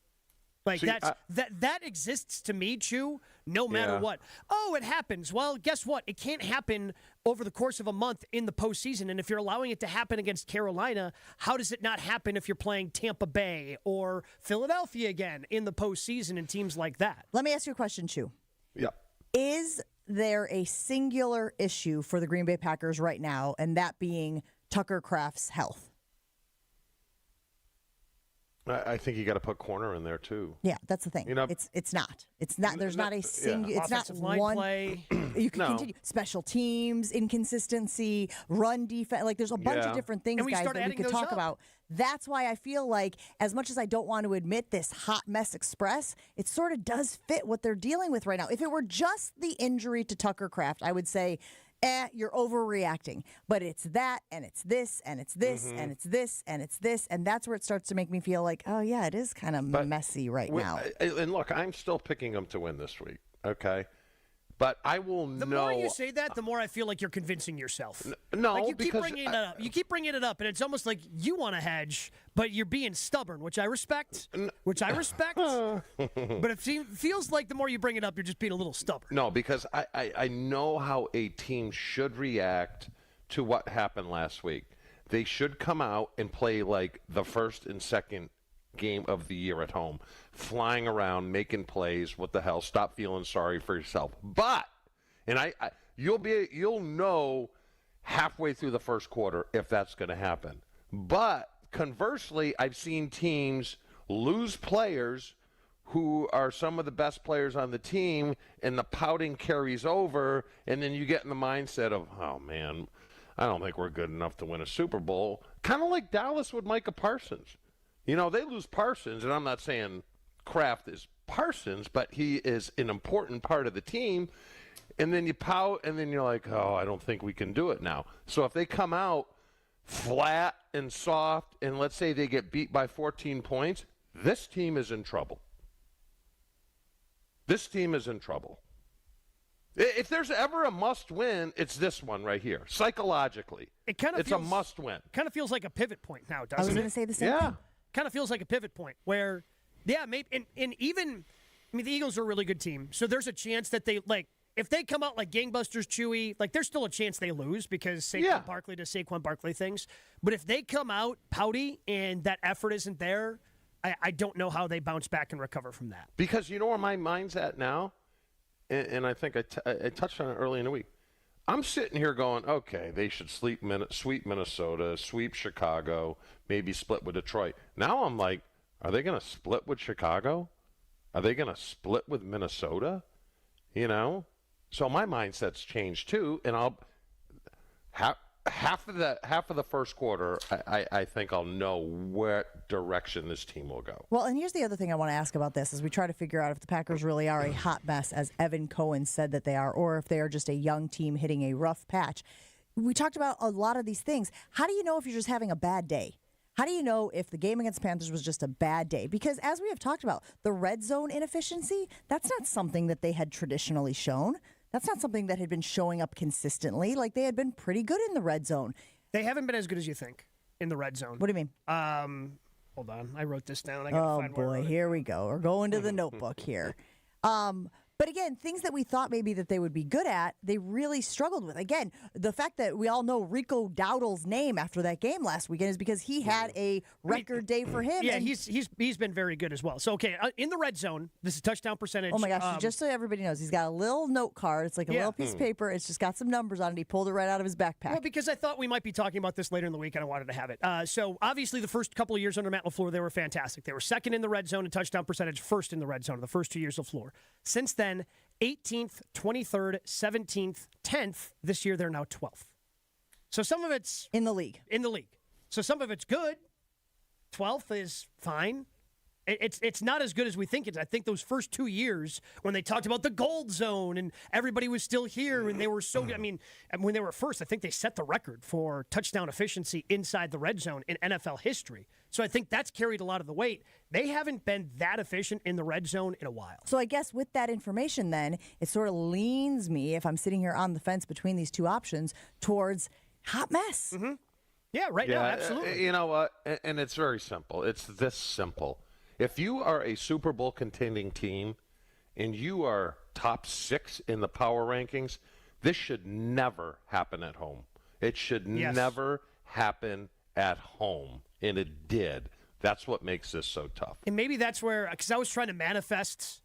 Like, See, that exists to me, Chew, no matter what. Oh, it happens. Well, guess what? It can't happen over the course of a month in the postseason. And if you're allowing it to happen against Carolina, how does it not happen if you're playing Tampa Bay or Philadelphia again in the postseason and teams like that? Let me ask you a question, Chew. Yeah. Is there a singular issue for the Green Bay Packers right now, and that being Tucker Kraft's health? I think you got to put corner in there too. Yeah, that's the thing. You know, it's not. There's not a single. It's not Offensive line one. play. You can continue. Special teams, inconsistency, run defense. Like there's a bunch of different things, And we guys, start that we adding could those talk up. about. That's why I feel like, as much as I don't want to admit this hot mess express, it sort of does fit what they're dealing with right now. If it were just the injury to Tucker Kraft, I would say, you're overreacting. But it's that, and it's this, and it's this, and it's this, and it's this, and that's where it starts to make me feel like, oh, yeah, it is kind of messy right now. And look, I'm still picking them to win this week, okay? But I will know. The more you say that, the more I feel like you're convincing yourself. No, like you because keep bringing it up. You keep bringing it up, and it's almost like you want to hedge, but you're being stubborn, which I respect. But it feels like the more you bring it up, you're just being a little stubborn. No, because I know how a team should react to what happened last week. They should come out and play like the first and second game of the year at home, flying around, making plays. What the hell? Stop feeling sorry for yourself. But, and you'll know halfway through the first quarter if that's going to happen. But conversely, I've seen teams lose players who are some of the best players on the team, and the pouting carries over, and then you get in the mindset of, oh man, I don't think we're good enough to win a Super Bowl. Kind of like Dallas with Micah Parsons. You know, they lose Parsons, and I'm not saying Kraft is Parsons, but he is an important part of the team. And then you pout, and then you're like, oh, I don't think we can do it now. So if they come out flat and soft, and let's say they get beat by 14 points, this team is in trouble. This team is in trouble. If there's ever a must-win, it's this one right here. Psychologically, it's a must-win. Kind of feels like a pivot point now, doesn't it? I was going to say the same thing. Kind of feels like a pivot point where, maybe, and even, I mean, the Eagles are a really good team, so there's a chance that they, like, if they come out like gangbusters, Chewy, like, there's still a chance they lose because Saquon Barkley does Saquon Barkley things. But if they come out pouty and that effort isn't there, I don't know how they bounce back and recover from that. Because you know where my mind's at now? And I think I touched on it early in the week. I'm sitting here going, okay, they should sweep Minnesota, sweep Chicago, maybe split with Detroit. Now I'm like, are they going to split with Chicago? Are they going to split with Minnesota? You know? So my mindset's changed too, and I'll half of the first quarter, I think I'll know what direction this team will go. Well, and here's the other thing I want to ask about this as we try to figure out if the Packers really are a hot mess, as Evan Cohen said that they are, or if they are just a young team hitting a rough patch. We talked about a lot of these things. How do you know if you're just having a bad day? How do you know if the game against Panthers was just a bad day? Because as we have talked about, the red zone inefficiency, that's not something that they had traditionally shown. that's not something that had been showing up consistently. Like, they had been pretty good in the red zone. They haven't been as good as you think in the red zone. What do you mean? Hold on. I wrote this down. I gotta find where I wrote it. Here we go. We're going to the notebook here. But again, things that we thought maybe that they would be good at, they really struggled with. Again, the fact that we all know Rico Dowdle's name after that game last weekend is because he had a record day for him. Yeah, and he's been very good as well. So, okay, in the red zone, this is touchdown percentage. oh my gosh, just so everybody knows, he's got a little note card. It's like a little piece of paper. It's just got some numbers on it. He pulled it right out of his backpack. Well, because I thought we might be talking about this later in the week, and I wanted to have it. So, obviously, the first couple of years under Matt LaFleur, they were fantastic. They were second in the red zone in touchdown percentage, first in the red zone the first 2 years of LaFleur. Since then, 18th, 23rd, 17th, 10th. This year, they're now 12th. So some of it's in the league. So some of it's good. 12th is fine. It's not as good as we think it is. I think those first 2 years when they talked about the gold zone and everybody was still here and they were so good. I mean, when they were first, I think they set the record for touchdown efficiency inside the red zone in NFL history. So I think that's carried a lot of the weight. They haven't been that efficient in the red zone in a while. So I guess with that information then, it sort of leans me, if I'm sitting here on the fence between these two options, towards hot mess. Mm-hmm. Yeah, now, absolutely. You know what? And it's very simple. It's this simple. If you are a Super Bowl contending team and you are top 6 in the power rankings, this should never happen at home. It should never happen at home. And it did. That's what makes this so tough. And maybe that's where, because I was trying to manifest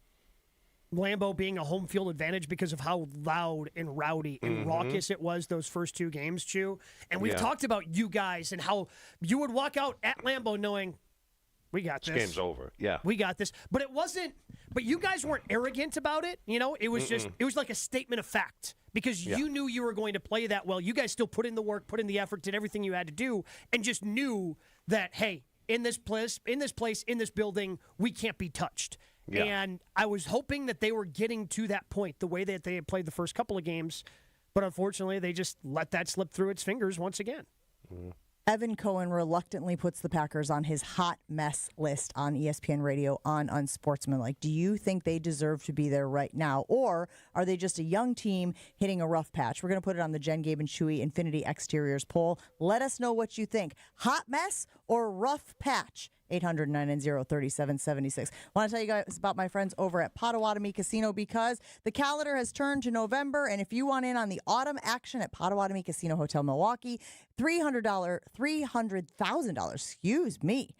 Lambeau being a home field advantage because of how loud and rowdy and raucous it was those first 2 games, Chew. And we've talked about you guys and how you would walk out at Lambeau knowing, we got this. Game's over. Yeah. We got this. But it wasn't, but you guys weren't arrogant about it. You know, it was just, it was like a statement of fact because you knew you were going to play that well. You guys still put in the work, put in the effort, did everything you had to do, and just knew that, hey, in this place, in this building, we can't be touched. Yeah. And I was hoping that they were getting to that point the way that they had played the first couple of games. But unfortunately, they just let that slip through its fingers once again. Evan Cohen reluctantly puts the Packers on his hot mess list on ESPN Radio on Unsportsmanlike. Do you think they deserve to be there right now, or are they just a young team hitting a rough patch? We're going to put it on the Jen, Gabe, and Chewy Infinity Exteriors poll. Let us know what you think. Hot mess or rough patch? 800-990-3776. Want to tell you guys about my friends over at Potawatomi Casino because the calendar has turned to November, and if you want in on the autumn action at Potawatomi Casino Hotel Milwaukee, $300,000, excuse me.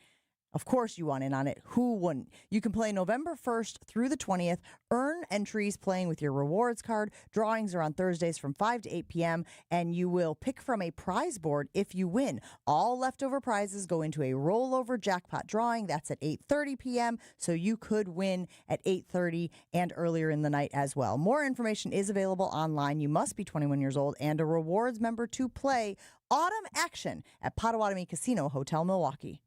Of course you want in on it. Who wouldn't? You can play November 1st through the 20th. Earn entries playing with your rewards card. Drawings are on Thursdays from 5 to 8 p.m., and you will pick from a prize board if you win. All leftover prizes go into a rollover jackpot drawing. That's at 8:30 p.m., so you could win at 8:30 and earlier in the night as well. More information is available online. You must be 21 years old and a rewards member to play autumn action at Potawatomi Casino Hotel Milwaukee.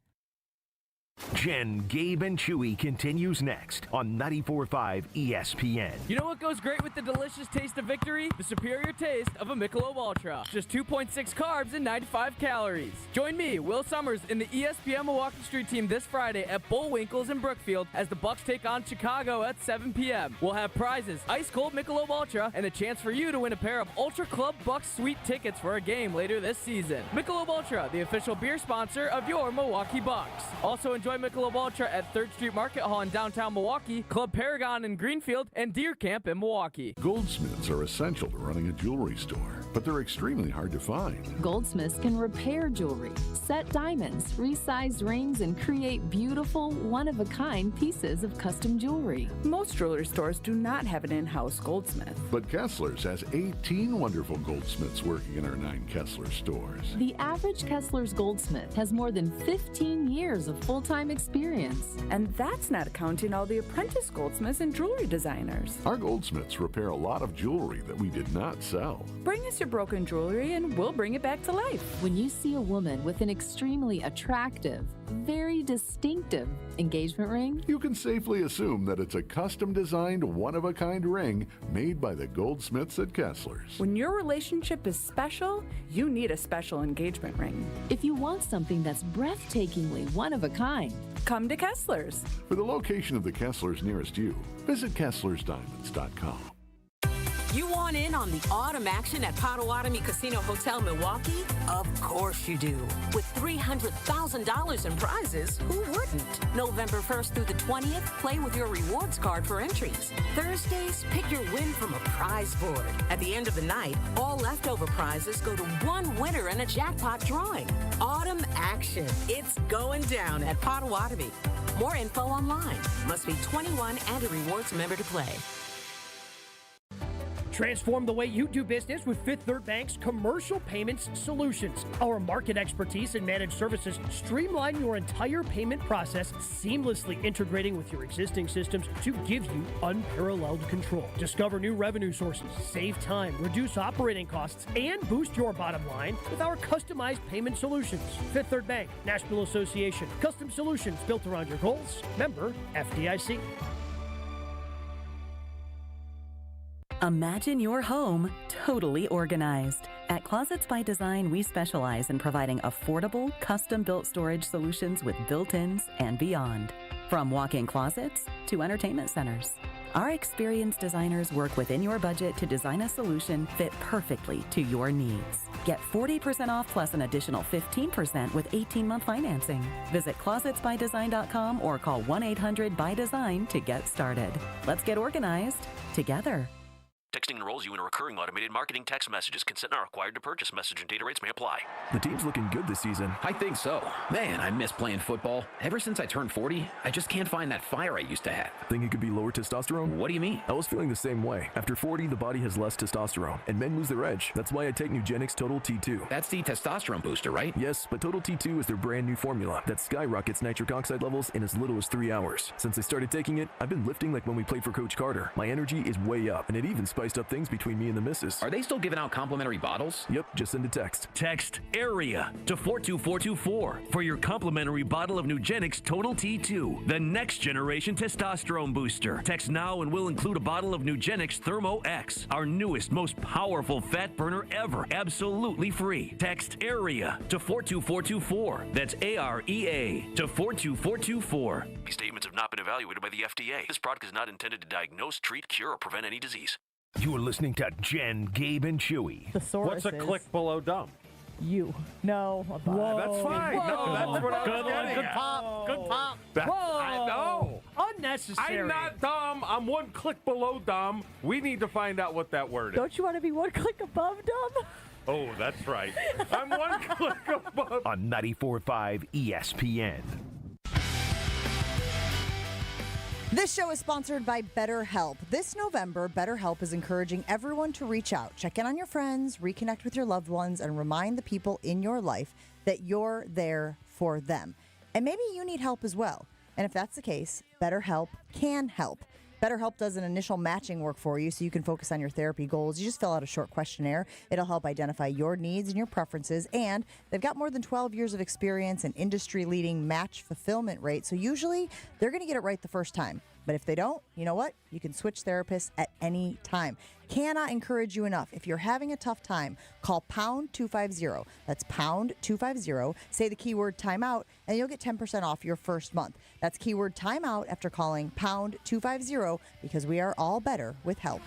Jen, Gabe, and Chewy continues next on 94.5 ESPN. You know what goes great with the delicious taste of victory? The superior taste of a Michelob Ultra. Just 2.6 carbs and 95 calories. Join me, Will Summers, in the ESPN Milwaukee Street Team this Friday at Bullwinkle's in Brookfield as the Bucks take on Chicago at 7 p.m. We'll have prizes, ice-cold Michelob Ultra, and a chance for you to win a pair of Ultra Club Bucks Suite tickets for a game later this season. Michelob Ultra, the official beer sponsor of your Milwaukee Bucks. Also enjoy Michelob Ultra at 3rd Street Market Hall in downtown Milwaukee, Club Paragon in Greenfield, and Deer Camp in Milwaukee. Goldsmiths are essential to running a jewelry store, but they're extremely hard to find. Goldsmiths can repair jewelry, set diamonds, resize rings, and create beautiful, one-of-a-kind pieces of custom jewelry. Most jewelry stores do not have an in-house goldsmith. But Kessler's has 18 wonderful goldsmiths working in our 9 Kessler stores. The average Kessler's goldsmith has more than 15 years of full-time experience. And that's not counting all the apprentice goldsmiths and jewelry designers. Our goldsmiths repair a lot of jewelry that we did not sell. Bring us your broken jewelry and we'll bring it back to life. When you see a woman with an extremely attractive, very distinctive engagement ring, you can safely assume that it's a custom-designed, one-of-a-kind ring made by the goldsmiths at Kessler's. When your relationship is special, you need a special engagement ring. If you want something that's breathtakingly one of a kind, come to Kessler's. For the location of the Kessler's nearest you, visit KesslersDiamonds.com. You want in on the autumn action at Potawatomi Casino Hotel Milwaukee? Of course you do. With $300,000 in prizes, who wouldn't? November 1st through the 20th, play with your rewards card for entries. Thursdays, pick your win from a prize board. At the end of the night, all leftover prizes go to one winner in a jackpot drawing. Autumn action. It's going down at Potawatomi. More info online. Must be 21 and a rewards member to play. Transform the way you do business with Fifth Third Bank's Commercial Payments Solutions. Our market expertise and managed services streamline your entire payment process, seamlessly integrating with your existing systems to give you unparalleled control. Discover new revenue sources, save time, reduce operating costs, and boost your bottom line with our customized payment solutions. Fifth Third Bank, National Association, custom solutions built around your goals. Member FDIC. Imagine your home totally organized. At Closets by Design, we specialize in providing affordable, custom-built storage solutions with built-ins and beyond. From walk-in closets to entertainment centers, our experienced designers work within your budget to design a solution fit perfectly to your needs. Get 40% off plus an additional 15% with 18-month financing. Visit closetsbydesign.com or call 1-800-BY-DESIGN to get started. Let's get organized together. Texting enrolls you in a recurring automated marketing text messages. Consent not required to purchase. Message and data rates may apply. The team's looking good this season. I think so. Man, I miss playing football. Ever since I turned 40, I just can't find that fire I used to have. Think it could be lower testosterone? What do you mean? I was feeling the same way. After 40, the body has less testosterone, and men lose their edge. That's why I take Nugenix Total T2. That's the testosterone booster, right? Yes, but Total T2 is their brand new formula that skyrockets nitric oxide levels in as little as 3 hours. Since I started taking it, I've been lifting like when we played for Coach Carter. My energy is way up, and it even spiced up things between me and the missus. Are they still giving out complimentary bottles? Yep, just send a text. Text AREA to 42424 for your complimentary bottle of Nugenix Total T2, the next generation testosterone booster. Text now and we'll include a bottle of Nugenix Thermo X, our newest, most powerful fat burner ever, absolutely free. Text AREA to 42424. That's AREA to 42424. These statements have not been evaluated by the FDA. This product is not intended to diagnose, treat, cure, or prevent any disease. You're listening to Jen, Gabe, and Chewy. What's a click below dumb? You. No. Whoa. That's fine. Whoa. No, that's what I was Good one. getting Good at. pop. Good pop. Whoa. I know. Unnecessary. I'm not dumb. I'm one click below dumb. We need to find out what that word is. Don't you want to be one click above dumb? Oh, that's right. I'm one click above. On 94.5 ESPN. This show is sponsored by BetterHelp. This November, BetterHelp is encouraging everyone to reach out, check in on your friends, reconnect with your loved ones, and remind the people in your life that you're there for them. And maybe you need help as well. And if that's the case, BetterHelp can help. BetterHelp does an initial matching work for you so you can focus on your therapy goals. You just fill out a short questionnaire. It'll help identify your needs and your preferences. And they've got more than 12 years of experience and industry-leading match fulfillment rate. So usually they're going to get it right the first time. But if they don't, you know what? You can switch therapists at any time. Cannot encourage you enough. If you're having a tough time, call pound 250. That's pound 250. Say the keyword timeout, and you'll get 10% off your first month. That's keyword timeout after calling pound 250 because we are all better with help.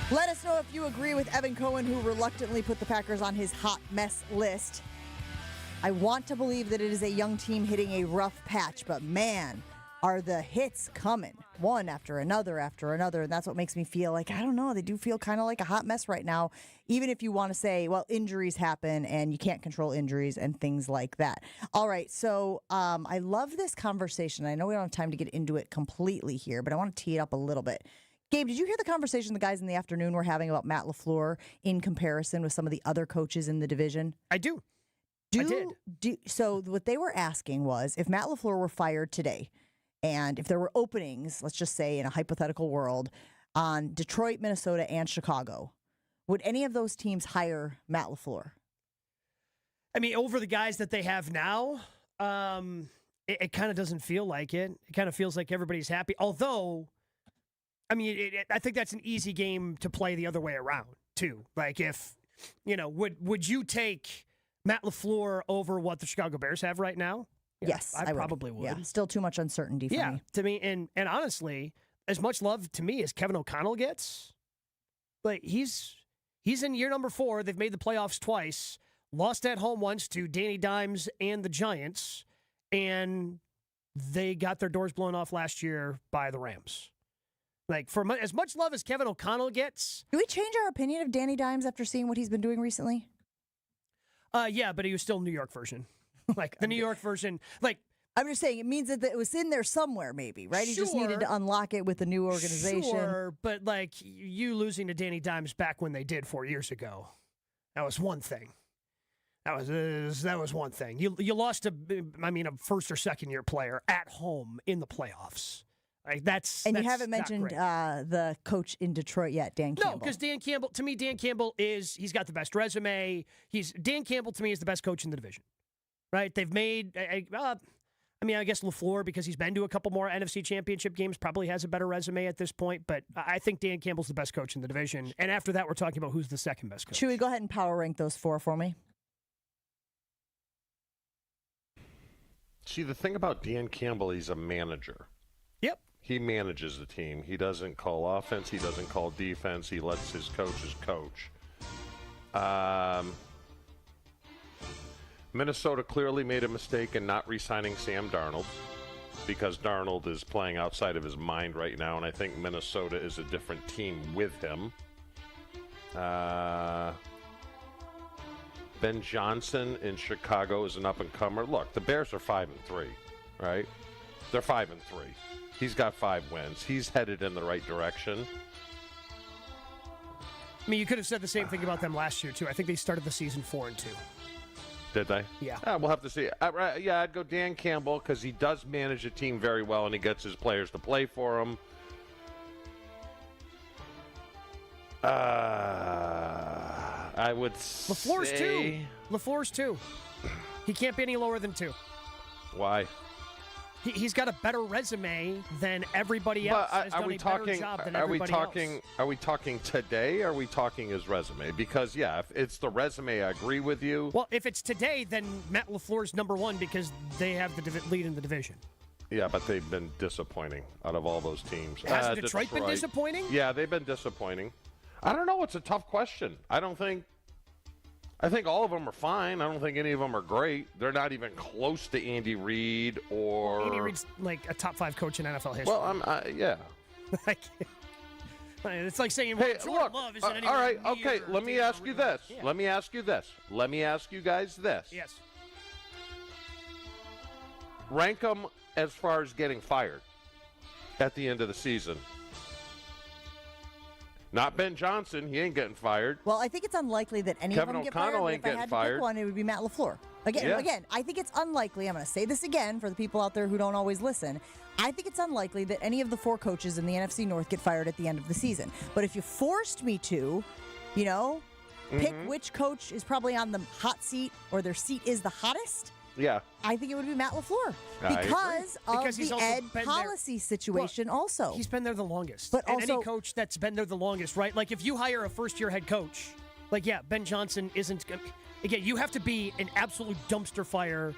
Let us know if you agree with Evan Cohen, who reluctantly put the Packers on his hot mess list. I want to believe that it is a young team hitting a rough patch, but man, are the hits coming one after another, and that's what makes me feel like, I don't know, they do feel kind of like a hot mess right now, even if you want to say, well, injuries happen and you can't control injuries and things like that. All right, so I love this conversation. I know we don't have time to get into it completely here, but I want to tee it up a little bit. Gabe, did you hear the conversation the guys in the afternoon were having about Matt LaFleur in comparison with some of the other coaches in the division? I do. I did. So what they were asking was, if Matt LaFleur were fired today, and if there were openings, let's just say in a hypothetical world, on Detroit, Minnesota, and Chicago, would any of those teams hire Matt LaFleur? I mean, over the guys that they have now, it kind of doesn't feel like it. It kind of feels like everybody's happy. Although, I mean, I think that's an easy game to play the other way around, too. Like, if, would you take Matt LaFleur over what the Chicago Bears have right now? Yes, I probably would. Yeah, still too much uncertainty for me. To me, and honestly, as much love to me as Kevin O'Connell gets, like he's in year number 4. They've made the playoffs twice, lost at home once to Danny Dimes and the Giants, and they got their doors blown off last year by the Rams. Like, for as much love as Kevin O'Connell gets. Do we change our opinion of Danny Dimes after seeing what he's been doing recently? Yeah, but he was still New York version. Like, the New York version, like. I'm just saying, it means that it was in there somewhere, maybe, right? He just needed to unlock it with a new organization. Sure, but like you losing to Danny Dimes back when they did 4 years ago, that was one thing. That was one thing. You lost to, a first or second year player at home in the playoffs. Like you haven't mentioned the coach in Detroit yet, Dan Campbell. No, because Dan Campbell, to me, he's got the best resume. Dan Campbell, to me, is the best coach in the division. Right? They've made, I guess LaFleur, because he's been to a couple more NFC championship games, probably has a better resume at this point. But I think Dan Campbell's the best coach in the division. And after that, we're talking about who's the second best coach. Should we go ahead and power rank those 4 for me? See, the thing about Dan Campbell, he's a manager. Yep. He manages the team. He doesn't call offense. He doesn't call defense. He lets his coaches coach. Minnesota clearly made a mistake in not re-signing Sam Darnold because Darnold is playing outside of his mind right now, and I think Minnesota is a different team with him. Ben Johnson in Chicago is an up-and-comer. Look, the Bears are 5-3, right? They're 5-3. He's got 5 wins. He's headed in the right direction. I mean, you could have said the same thing about them last year, too. I think they started the season 4-2. Did they? Yeah. We'll have to see. I'd go Dan Campbell because he does manage a team very well and he gets his players to play for him. I would LaFleur's say... LaFleur's 2. He can't be any lower than 2. Why? He's got a better resume than everybody else. Has done a better job than everybody else. Are we talking today? Or are we talking his resume? Because if it's the resume, I agree with you. Well, if it's today, then Matt LaFleur's number 1 because they have the lead in the division. Yeah, but they've been disappointing out of all those teams. Has Detroit been disappointing? Yeah, they've been disappointing. I don't know. It's a tough question. I think all of them are fine. I don't think any of them are great. They're not even close to Andy Reid or... Andy Reid's like a top 5 coach in NFL history. Well, yeah. It's like saying, Jordan Love isn't anywhere all right, near okay, let me ask you this. Yeah. Let me ask you guys this. Yes. Rank them as far as getting fired at the end of the season. Not Ben Johnson. He ain't getting fired. Well, I think it's unlikely that any Kevin of them get O'Connell fired. ain't If I getting had to fired. pick one, it would be Matt LaFleur. Again, I think it's unlikely. I'm going to say this again for the people out there who don't always listen. I think it's unlikely that any of the 4 coaches in the NFC North get fired at the end of the season. But if you forced me to, pick which coach is probably on the hot seat or their seat is the hottest, yeah, I think it would be Matt LaFleur because of the Ed policy situation. Also, he's been there the longest. But and also, any coach that's been there the longest, right? Like if you hire a first-year head coach, Ben Johnson isn't. Again, you have to be an absolute dumpster fire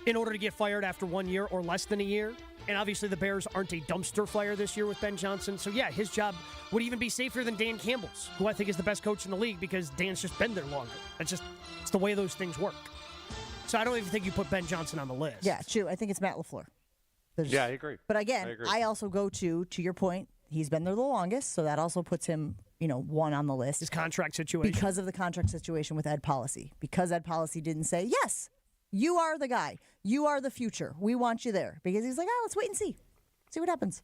in order to get fired after 1 year or less than a year. And obviously, the Bears aren't a dumpster fire this year with Ben Johnson. So yeah, his job would even be safer than Dan Campbell's, who I think is the best coach in the league because Dan's just been there longer. It's the way those things work. So I don't even think you put Ben Johnson on the list. Yeah, true. I think it's Matt LaFleur. Yeah, I agree. But again, I also go to your point, he's been there the longest, so that also puts him, 1 on the list. His contract situation. Because of the contract situation with Ed Policy. Because Ed Policy didn't say, yes, you are the guy. You are the future. We want you there. Because he's like, let's wait and see. See what happens.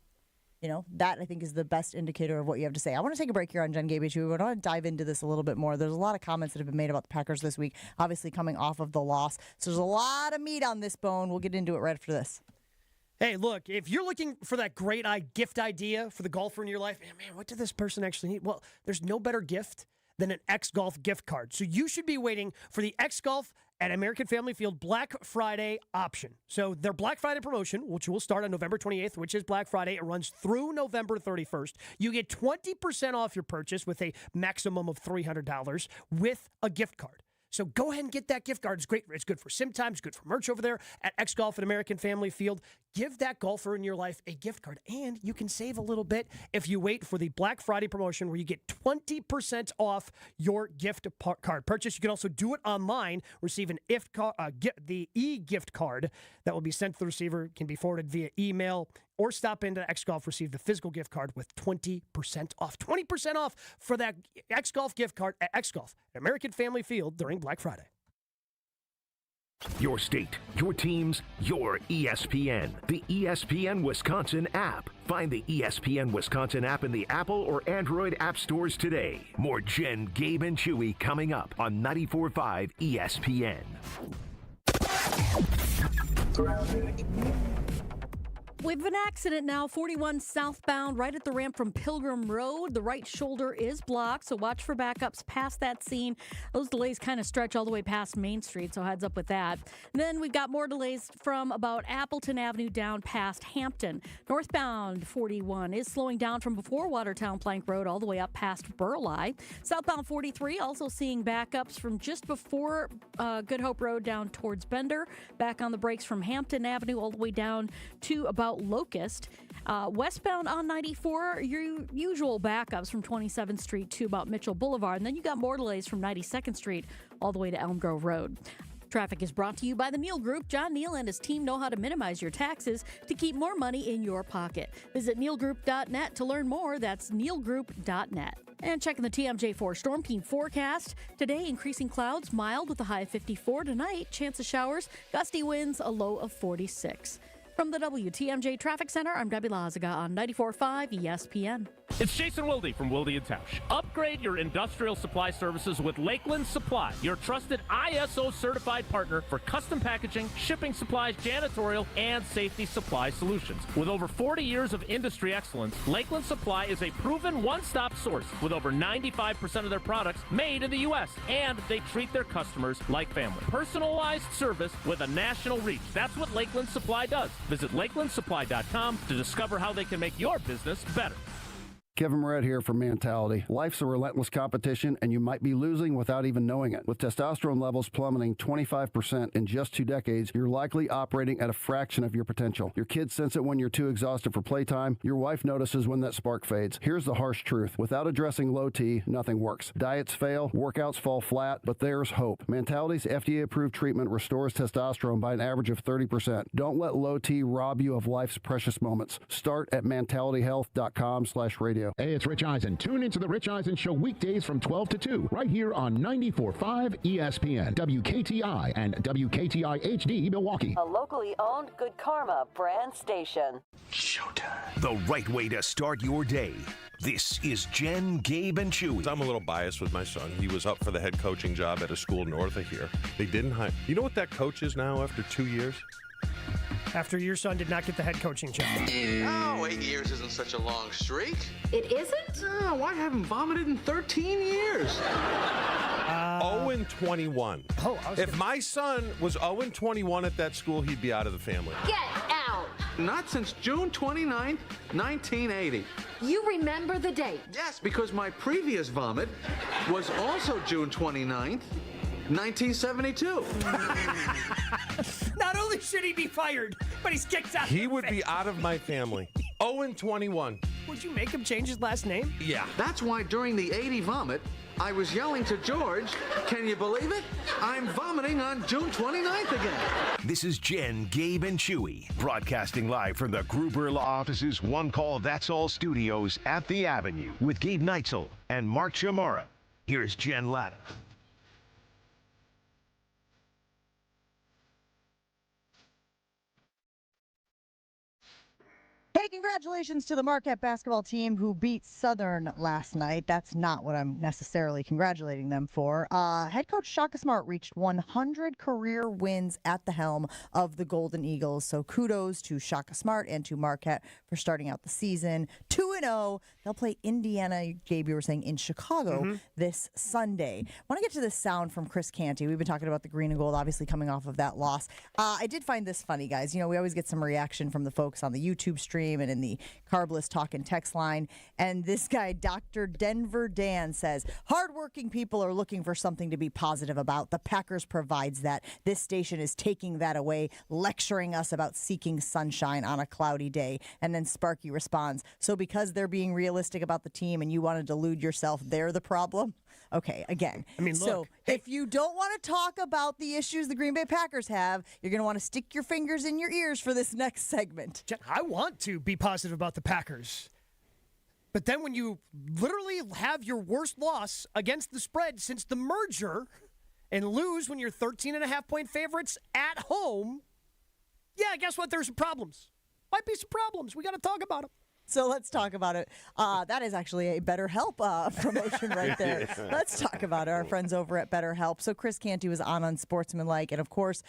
That I think is the best indicator of what you have to say. I want to take a break here on Jen Gabe Issue. I want to dive into this a little bit more. There's a lot of comments that have been made about the Packers this week, obviously coming off of the loss. So there's a lot of meat on this bone. We'll get into it right after this. Hey, look, if you're looking for that great gift idea for the golfer in your life, man, what did this person actually need? Well, there's no better gift than an X Golf gift card. So you should be waiting for the X Golf at American Family Field Black Friday option. So their Black Friday promotion, which will start on November 28th, which is Black Friday, it runs through November 31st. You get 20% off your purchase with a maximum of $300 with a gift card. So go ahead and get that gift card. It's great. It's good for sim time. It's good for merch over there at X Golf and American Family Field. Give that golfer in your life a gift card, and you can save a little bit if you wait for the Black Friday promotion where you get 20% off your gift card purchase. You can also do it online, receive the e-gift card that will be sent to the receiver, can be forwarded via email, or stop into X Golf, receive the physical gift card with 20% off. 20% off for that X Golf gift card at X Golf at American Family Field during Black Friday. Your state, your teams, your ESPN. The ESPN Wisconsin app. Find the ESPN Wisconsin app in the Apple or Android app stores today. More Jen, Gabe, and Chewy coming up on 94.5 ESPN. We have an accident now, 41 southbound, right at the ramp from Pilgrim Road. The right shoulder is blocked, so watch for backups past that scene. Those delays kind of stretch all the way past Main Street, so heads up with that. And then we've got more delays from about Appleton Avenue down past Hampton. Northbound 41 is slowing down from before Watertown Plank Road all the way up past Burleigh. Southbound 43 also seeing backups from just before Good Hope Road down towards Bender. Back on the brakes from Hampton Avenue all the way down to about Locust. Westbound on 94, your usual backups from 27th Street to about Mitchell Boulevard. And then you got more delays from 92nd Street all the way to Elm Grove Road. Traffic is brought to you by the Neal Group. John Neal and his team know how to minimize your taxes to keep more money in your pocket. Visit nealgroup.net to learn more. That's nealgroup.net. And checking the TMJ4 Storm Team forecast. Today, increasing clouds, mild with a high of 54. Tonight, chance of showers, gusty winds, a low of 46. From the WTMJ Traffic Center, I'm Debbie Lazaga on 94.5 ESPN. It's Jason Wilde from Wilde & Tausch. Upgrade your industrial supply services with Lakeland Supply, your trusted ISO-certified partner for custom packaging, shipping supplies, janitorial, and safety supply solutions. With over 40 years of industry excellence, Lakeland Supply is a proven one-stop source with over 95% of their products made in the U.S., and they treat their customers like family. Personalized service with a national reach. That's what Lakeland Supply does. Visit LakelandSupply.com to discover how they can make your business better. Kevin Moret here for Mentality. Life's a relentless competition, and you might be losing without even knowing it. With testosterone levels plummeting 25% in just 2 decades, you're likely operating at a fraction of your potential. Your kids sense it when you're too exhausted for playtime. Your wife notices when that spark fades. Here's the harsh truth. Without addressing low T, nothing works. Diets fail, workouts fall flat, but there's hope. Mentality's FDA-approved treatment restores testosterone by an average of 30%. Don't let low T rob you of life's precious moments. Start at mentalityhealth.com/radio. Hey, it's Rich Eisen. Tune into the Rich Eisen Show weekdays from 12 to 2, right here on 94.5 ESPN, WKTI, and WKTI HD Milwaukee. A locally owned Good Karma brand station. Showtime. The right way to start your day. This is Jen, Gabe, and Chewy. I'm a little biased with my son. He was up for the head coaching job at a school north of here. They didn't hire. You know what that coach is now after 2 years? After your son did not get the head coaching job. Oh, 8 years isn't such a long streak. It isn't? Oh, I haven't vomited in 13 years. 0-21. If my son was 0-21 at that school, he'd be out of the family. Get out! Not since June 29th, 1980. You remember the date? Yes, because my previous vomit was also June 29th, 1972. Not only should he be fired, but he's kicked out. He would be out of my family. 0-21. Would you make him change his last name? Yeah. That's why during the 80 vomit, I was yelling to George, can you believe it? I'm vomiting on June 29th again. This is Jen, Gabe, and Chewy, broadcasting live from the Gruber Law Office's One Call That's All studios at the Avenue with Gabe Neitzel and Mark Chamara. Here's Jen Latta. Hey, congratulations to the Marquette basketball team who beat Southern last night. That's not what I'm necessarily congratulating them for. Head coach Shaka Smart reached 100 career wins at the helm of the Golden Eagles. So kudos to Shaka Smart and to Marquette for starting out the season 2-0. They'll play Indiana, Gabe, you were saying, in Chicago this Sunday. I want to get to this sound from Chris Canty. We've been talking about the green and gold, obviously coming off of that loss. I did find this funny, guys. You know, we always get some reaction from the folks on the YouTube stream Raymond in the Carbless Talk and Text line. And this guy, Dr. Denver Dan, says, hardworking people are looking for something to be positive about. The Packers provides that. This station is taking that away, lecturing us about seeking sunshine on a cloudy day. And then Sparky responds, so because they're being realistic about the team and you want to delude yourself, they're the problem? Okay, again. I mean, so look, if you don't want to talk about the issues the Green Bay Packers have, you're going to want to stick your fingers in your ears for this next segment. I want to be positive about the Packers. But then when you literally have your worst loss against the spread since the merger and lose when you're 13.5-point favorites at home, yeah, guess what? There's some problems. Might be some problems. We got to talk about them. So let's talk about it. That is actually a BetterHelp promotion right there. Yeah. Let's talk about it. Our friends over at BetterHelp. So Chris Canty was on Unsportsmanlike. And, of course,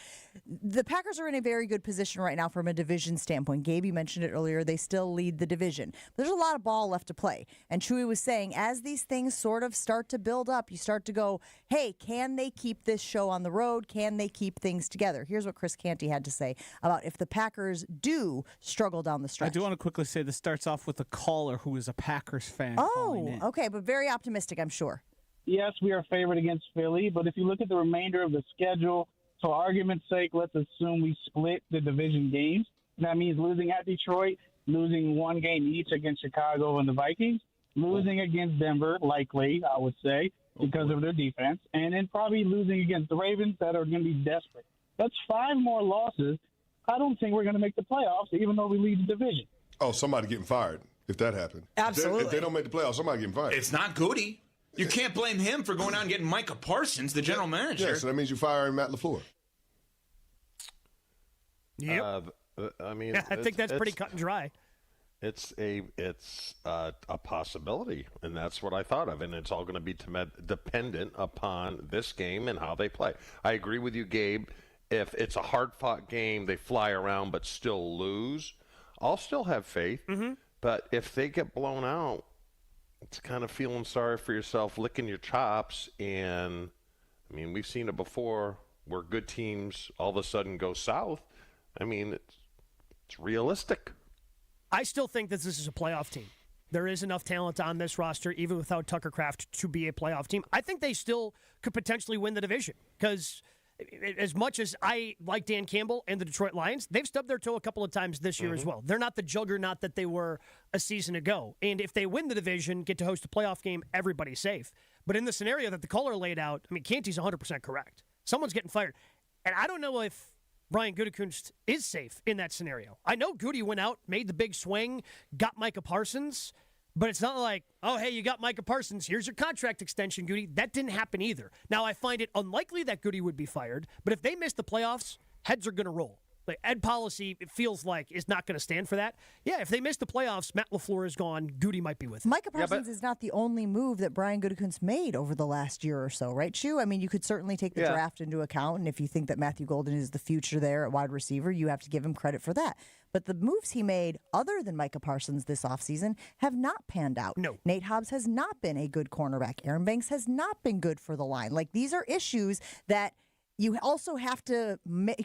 the Packers are in a very good position right now from a division standpoint. Gabe, you mentioned it earlier. They still lead the division. There's a lot of ball left to play. And Chewy was saying, as these things sort of start to build up, you start to go, hey, can they keep this show on the road? Can they keep things together? Here's what Chris Canty had to say about if the Packers do struggle down the stretch. I do want to quickly say this starts off with a caller who is a Packers fan. calling in. Okay, but very optimistic, I'm sure. Yes, we are favored against Philly, but if you look at the remainder of the schedule, for argument's sake, let's assume we split the division games. That means losing at Detroit, losing one game each against Chicago and the Vikings, losing against Denver, likely, I would say, because of their defense, and then probably losing against the Ravens that are going to be desperate. That's 5 more losses. I don't think we're going to make the playoffs, even though we lead the division. Oh, somebody getting fired if that happened. Absolutely. If they don't make the playoffs, somebody getting fired. It's not Goody. You can't blame him for going out and getting Micah Parsons, the general manager. Yeah, so that means you're firing Matt LaFleur. Yep. I mean, I think that's pretty cut and dry. It's a possibility, and that's what I thought of. And it's all going to be dependent upon this game and how they play. I agree with you, Gabe. If it's a hard-fought game, they fly around but still lose, I'll still have faith. Mm-hmm. But if they get blown out, it's kind of feeling sorry for yourself, licking your chops. And, I mean, we've seen it before where good teams all of a sudden go south. I mean, it's realistic. I still think that this is a playoff team. There is enough talent on this roster, even without Tucker Kraft, to be a playoff team. I think they still could potentially win the division because as much as I like Dan Campbell and the Detroit Lions, they've stubbed their toe a couple of times this year as well. They're not the juggernaut that they were a season ago. And if they win the division, get to host a playoff game, everybody's safe. But in the scenario that the caller laid out, I mean, Canty's 100% correct. Someone's getting fired. And I don't know if Brian Gutekunst is safe in that scenario. I know Goody went out, made the big swing, got Micah Parsons, but it's not like, oh, hey, you got Micah Parsons, here's your contract extension, Goody. That didn't happen either. Now, I find it unlikely that Goody would be fired, but if they miss the playoffs, heads are going to roll. Like Ed policy, it feels like, is not going to stand for that. Yeah, if they miss the playoffs, Matt LaFleur is gone. Goody might be with him. Micah Parsons is not the only move that Brian Gutekunst made over the last year or so, right, Shu? I mean, you could certainly take the draft into account, and if you think that Matthew Golden is the future there at wide receiver, you have to give him credit for that. But the moves he made, other than Micah Parsons this offseason, have not panned out. No. Nate Hobbs has not been a good cornerback. Aaron Banks has not been good for the line. Like, these are issues that you also have to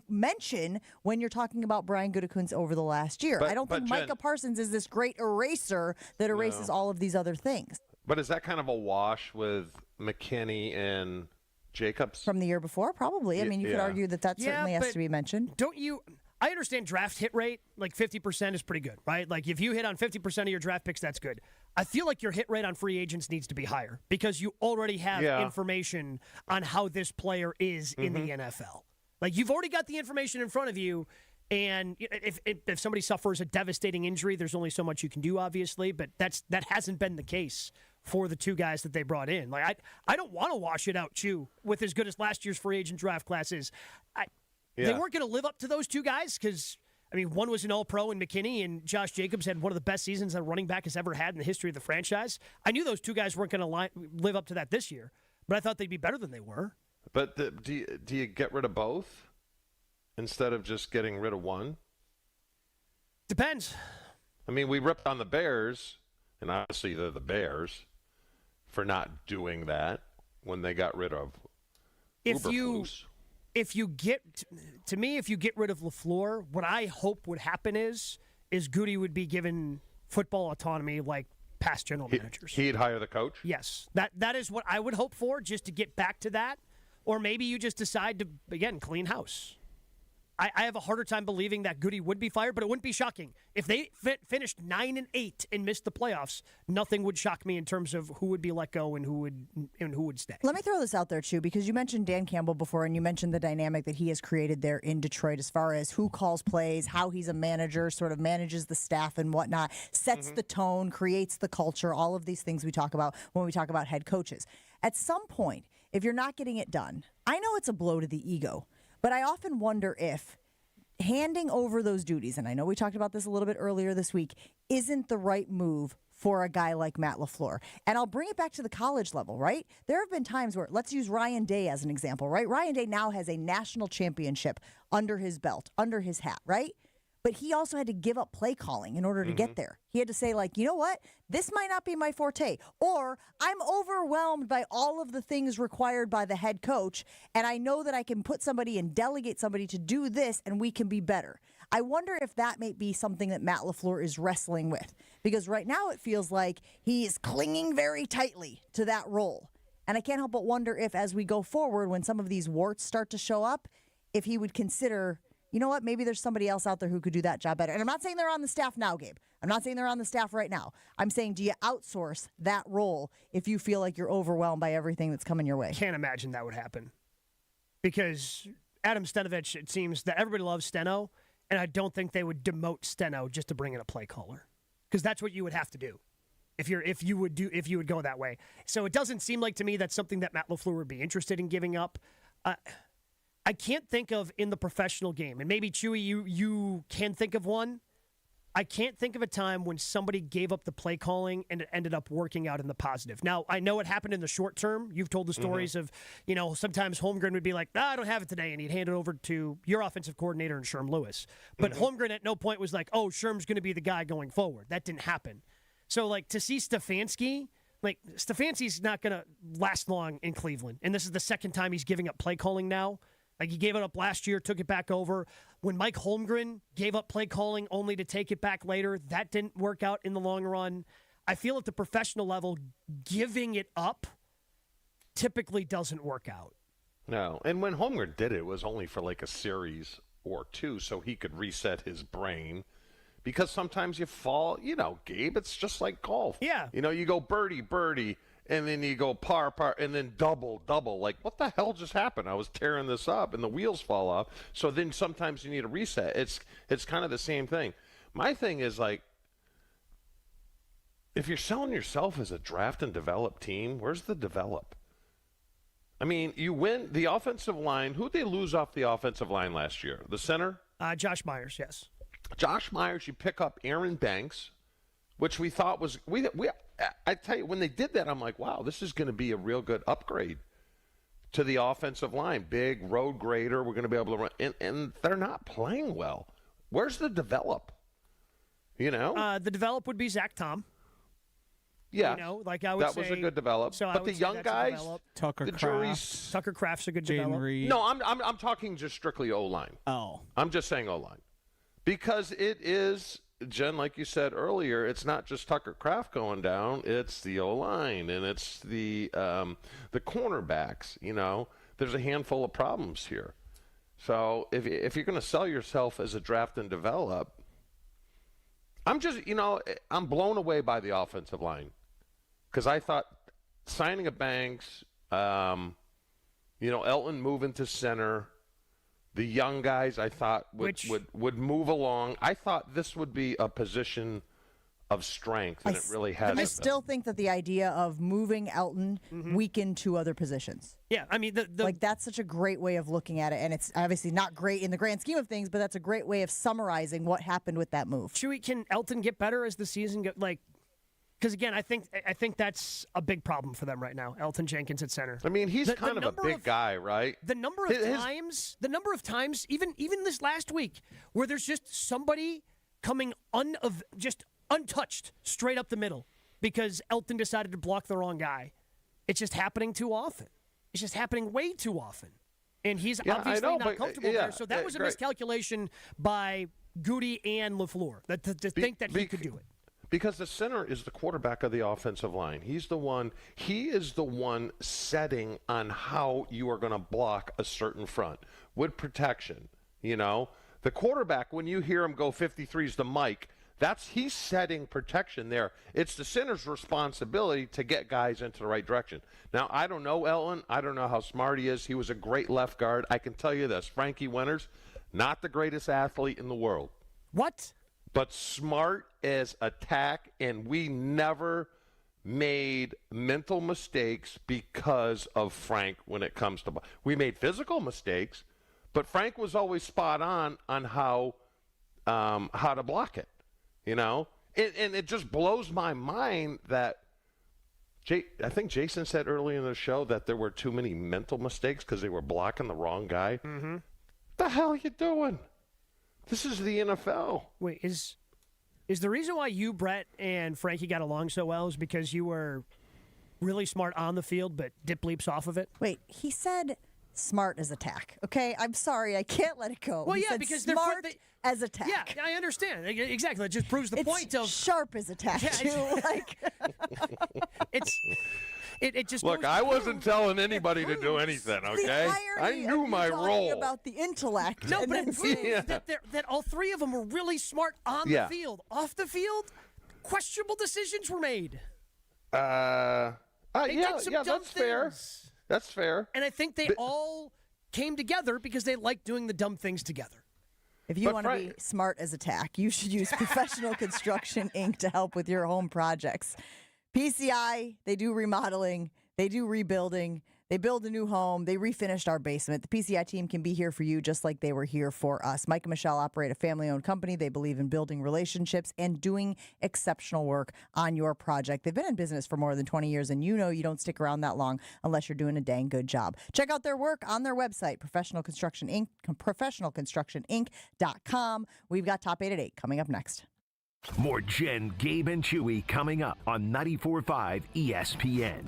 mention when you're talking about Brian Gutekunst over the last year. I don't think Micah Parsons is this great eraser that erases all of these other things. But is that kind of a wash with McKinney and Jacobs? From the year before, probably. I mean, you could argue that certainly has to be mentioned. Don't you... I understand draft hit rate, like 50% is pretty good, right? Like if you hit on 50% of your draft picks, that's good. I feel like your hit rate on free agents needs to be higher because you already have information on how this player is in the NFL. Like you've already got the information in front of you, and if somebody suffers a devastating injury, there's only so much you can do, obviously, but that hasn't been the case for the two guys that they brought in. Like I don't want to wash it out, Chew, with as good as last year's free agent draft class is. They weren't going to live up to those two guys because, I mean, one was an all-pro in McKinney, and Josh Jacobs had one of the best seasons a running back has ever had in the history of the franchise. I knew those two guys weren't going to live up to that this year, but I thought they'd be better than they were. But do you get rid of both instead of just getting rid of one? Depends. I mean, we ripped on the Bears, and obviously they're the Bears, for not doing that when they got rid of Uberflus. If you get rid of LaFleur, what I hope would happen is is Goody would be given football autonomy like past general managers. He'd hire the coach? Yes. That is what I would hope for, just to get back to that. Or maybe you just decide to, again, clean house. I have a harder time believing that Goody would be fired, but it wouldn't be shocking. If they finished 9-8 and missed the playoffs, nothing would shock me in terms of who would be let go and who would stay. Let me throw this out there, too, because you mentioned Dan Campbell before, and you mentioned the dynamic that he has created there in Detroit as far as who calls plays, how he's a manager, sort of manages the staff and whatnot, sets the tone, creates the culture, all of these things we talk about when we talk about head coaches. At some point, if you're not getting it done, I know it's a blow to the ego, but I often wonder if handing over those duties, and I know we talked about this a little bit earlier this week, isn't the right move for a guy like Matt LaFleur. And I'll bring it back to the college level, right? There have been times where, let's use Ryan Day as an example, right? Ryan Day now has a national championship under his belt, under his hat, right? But he also had to give up play calling in order to get there. He had to say, like, you know what? This might not be my forte. Or I'm overwhelmed by all of the things required by the head coach, and I know that I can put somebody and delegate somebody to do this, and we can be better. I wonder if that may be something that Matt LaFleur is wrestling with. Because right now it feels like he is clinging very tightly to that role. And I can't help but wonder if, as we go forward, when some of these warts start to show up, if he would consider, you know what, maybe there's somebody else out there who could do that job better. And I'm not saying they're on the staff now, Gabe. I'm not saying they're on the staff right now. I'm saying, do you outsource that role if you feel like you're overwhelmed by everything that's coming your way? Can't imagine that would happen. Because Adam Stenovich, it seems that everybody loves Steno, and I don't think they would demote Steno just to bring in a play caller. Because that's what you would have to do if you would go that way. So it doesn't seem like to me that's something that Matt LaFleur would be interested in giving up. I can't think of in the professional game, and maybe Chewy, you can think of one. I can't think of a time when somebody gave up the play calling and it ended up working out in the positive. Now, I know it happened in the short term. You've told the stories of, sometimes Holmgren would be like, I don't have it today, and he'd hand it over to your offensive coordinator and Sherm Lewis. But Holmgren at no point was like, oh, Sherm's going to be the guy going forward. That didn't happen. So, like, to see Stefanski, Stefanski's not going to last long in Cleveland, and this is the second time he's giving up play calling now. Like, he gave it up last year, took it back over. When Mike Holmgren gave up play calling only to take it back later, that didn't work out in the long run. I feel at the professional level, giving it up typically doesn't work out. No, and when Holmgren did it, it was only for like a series or two so he could reset his brain. Because sometimes you fall, Gabe, it's just like golf. Yeah. You go birdie, birdie, and then you go par, and then double. Like, what the hell just happened? I was tearing this up, and the wheels fall off. So then sometimes you need a reset. It's kind of the same thing. My thing is, like, if you're selling yourself as a draft and develop team, where's the develop? I mean, you win the offensive line. Who'd they lose off the offensive line last year? The center? Josh Myers, yes. Josh Myers, you pick up Aaron Banks, which we thought was I tell you, when they did that, I'm like, wow, this is going to be a real good upgrade to the offensive line. Big road grader, we're going to be able to run, and they're not playing well. Where's the develop? The develop would be Zach Tom. Yeah, like I would that say, was a good develop. So but the young guys, Tucker Kraft's a good develop. No, I'm talking just strictly O-line. Oh, I'm just saying O-line. Because it is, Jen, like you said earlier, it's not just Tucker Kraft going down. It's the O-line, and it's the cornerbacks. There's a handful of problems here. So if you're going to sell yourself as a draft and develop, I'm blown away by the offensive line. Because I thought signing a Banks, Elton moving to center, the young guys I thought would move along. I thought this would be a position of strength, and it really hasn't. I still think that the idea of moving Elton weakened two other positions. Yeah, I mean, that's such a great way of looking at it, and it's obviously not great in the grand scheme of things, but that's a great way of summarizing what happened with that move. Chewy, can Elton get better as the season goes? Because again, I think that's a big problem for them right now. Elton Jenkins at center. I mean, he's kind of a big guy, right? The number of times, even this last week, where there's just somebody coming just untouched straight up the middle because Elton decided to block the wrong guy. It's just happening too often. It's just happening way too often. And he's obviously not comfortable there. So that was a miscalculation by Goody and LaFleur to think that he could do it. Because the center is the quarterback of the offensive line. He is the one setting on how you are going to block a certain front with protection. You know, the quarterback, when you hear him go 53's the mic, he's setting protection there. It's the center's responsibility to get guys into the right direction. Now, I don't know Elton. I don't know how smart he is. He was a great left guard. I can tell you this, Frankie Winters, not the greatest athlete in the world. What? But smart as attack, and we never made mental mistakes because of Frank when it comes to – we made physical mistakes, but Frank was always spot on how to block it. You know, and it just blows my mind that I think Jason said earlier in the show that there were too many mental mistakes because they were blocking the wrong guy. Mm-hmm. The hell are you doing? This is the NFL. Wait, is the reason why you, Brett, and Frankie got along so well is because you were really smart on the field but dip leaps off of it? Wait, he said smart as attack. Okay, I'm sorry, I can't let it go. Well, he yeah, said because smart as attack. Yeah, I understand. Exactly. It just proves the point of sharp as attack too. Like it just look. I wasn't telling anybody to do anything. Okay, I knew my role. About the intellect. No, but it proves that all three of them were really smart on the field. Off the field, questionable decisions were made. Yeah, that's fair. That's fair. And I think they all came together because they like doing the dumb things together. If you want to be smart as attack, you should use Professional Construction, Inc. to help with your home projects. PCI, they do remodeling, they do rebuilding, they build a new home, they refinished our basement. The PCI team can be here for you just like they were here for us. Mike and Michelle operate a family-owned company. They believe in building relationships and doing exceptional work on your project. They've been in business for more than 20 years, and you know you don't stick around that long unless you're doing a dang good job. Check out their work on their website, Professional Construction Inc., professionalconstructioninc.com. We've got Top 8 at 8 coming up next. More Jen, Gabe, and Chewy coming up on 94.5 ESPN.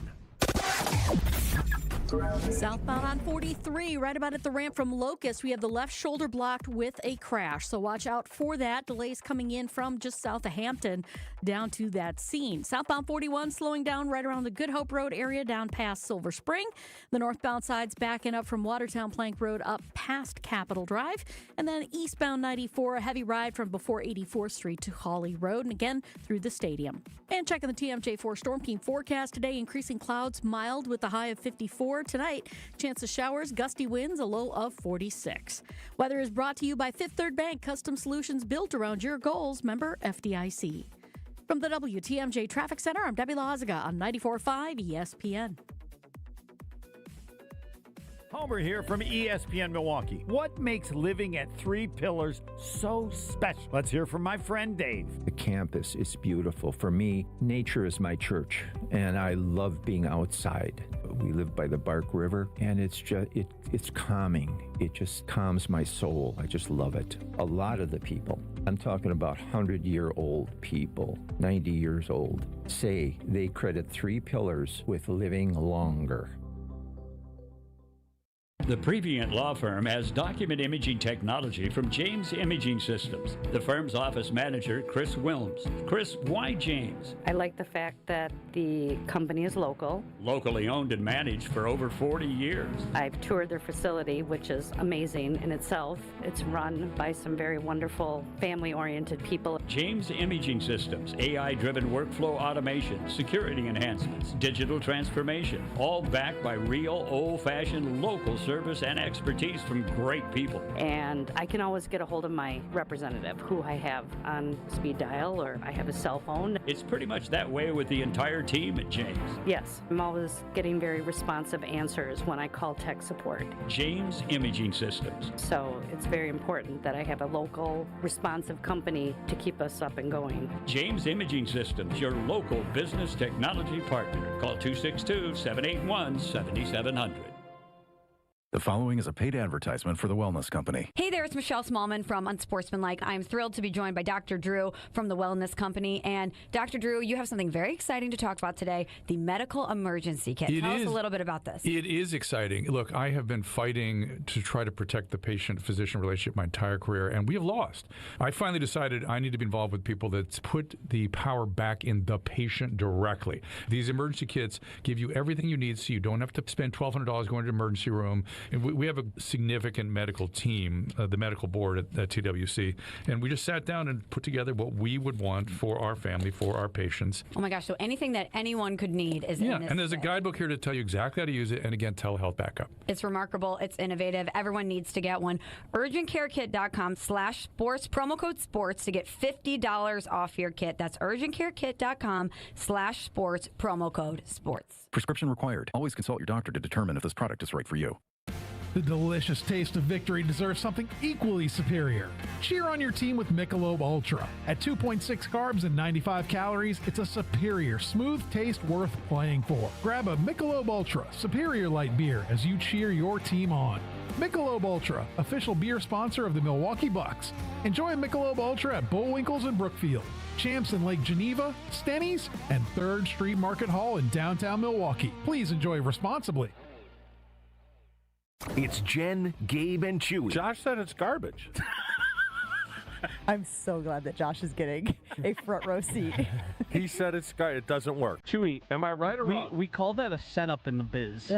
Southbound on 43, right about at the ramp from Locust, we have the left shoulder blocked with a crash. So watch out for that. Delays coming in from just south of Hampton down to that scene. Southbound 41 slowing down right around the Good Hope Road area down past Silver Spring. The northbound side's backing up from Watertown Plank Road up past Capitol Drive. And then eastbound 94, a heavy ride from before 84th Street to Hawley Road and again through the stadium. And checking the TMJ4 Storm Team forecast today, increasing clouds, mild with a high of 54. Tonight, chance of showers, gusty winds, a low of 46. Weather is brought to you by Fifth Third Bank, custom solutions built around your goals. Member FDIC. From the WTMJ Traffic Center, I'm Debbie Lazaga on 94.5 ESPN. Homer here from ESPN Milwaukee. What makes living at Three Pillars so special? Let's hear from my friend Dave. The campus is beautiful. For me, nature is my church, and I love being outside. We live by the Bark River, and it's just it's calming. It just calms my soul. I just love it. A lot of the people, I'm talking about 100-year-old people, 90 years old, say they credit Three Pillars with living longer. The Previent Law Firm has document imaging technology from James Imaging Systems. The firm's office manager, Chris Wilms. Chris, why James? I like the fact that the company is local. Locally owned and managed for over 40 years. I've toured their facility, which is amazing in itself. It's run by some very wonderful, family-oriented people. James Imaging Systems, AI-driven workflow automation, security enhancements, digital transformation, all backed by real, old-fashioned local service and expertise from great people. And I can always get a hold of my representative, who I have on speed dial, or I have a cell phone. It's pretty much that way with the entire team at James. Yes, I'm always getting very responsive answers when I call tech support. James Imaging Systems. So it's very important that I have a local, responsive company to keep us up and going. James Imaging Systems, your local business technology partner. Call 262-781-7700. The following is a paid advertisement for the Wellness Company. Hey there, it's Michelle Smallman from Unsportsmanlike. I'm thrilled to be joined by Dr. Drew from the Wellness Company. And Dr. Drew, you have something very exciting to talk about today, the medical emergency kit. Tell us a little bit about this. It is exciting. Look, I have been fighting to try to protect the patient-physician relationship my entire career, and we have lost. I finally decided I need to be involved with people that put the power back in the patient directly. These emergency kits give you everything you need so you don't have to spend $1,200 going to the emergency room. And we have a significant medical team, the medical board at TWC, and we just sat down and put together what we would want for our family, for our patients. Oh my gosh, so anything that anyone could need is in this and there's kit. a guidebook here to tell you exactly how to use it, and again, telehealth backup. It's remarkable. It's innovative. Everyone needs to get one. UrgentCareKit.com/sports, promo code sports to get $50 off your kit. That's UrgentCareKit.com/sports, promo code sports. Prescription required. Always consult your doctor to determine if this product is right for you. The delicious taste of victory deserves something equally superior. Cheer on your team with Michelob Ultra. At 2.6 carbs and 95 calories, it's a superior, smooth taste worth playing for. Grab a Michelob Ultra, superior light beer, as you cheer your team on. Michelob Ultra, official beer sponsor of the Milwaukee Bucks. Enjoy Michelob Ultra at Bullwinkle's in Brookfield, Champs in Lake Geneva, Stenny's, and 3rd Street Market Hall in downtown Milwaukee. Please enjoy responsibly. It's Jen, Gabe, and Chewy. Josh said it's garbage. I'm so glad that Josh is getting a front row seat. He said it's garbage. It doesn't work. Chewy, Am I right or wrong? we call that a setup in the biz.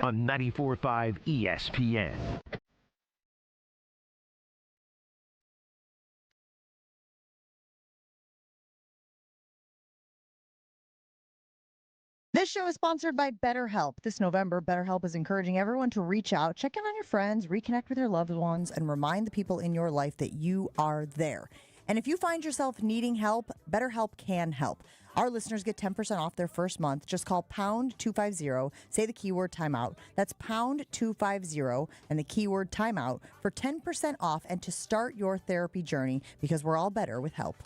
On 94.5 ESPN. This show is sponsored by BetterHelp. This November, BetterHelp is encouraging everyone to reach out, check in on your friends, reconnect with your loved ones, and remind the people in your life that you are there. And if you find yourself needing help, BetterHelp can help. Our listeners get 10% off their first month. Just call pound 250, say the keyword timeout. That's pound 250 and the keyword timeout for 10% off and to start your therapy journey, because we're all better with help.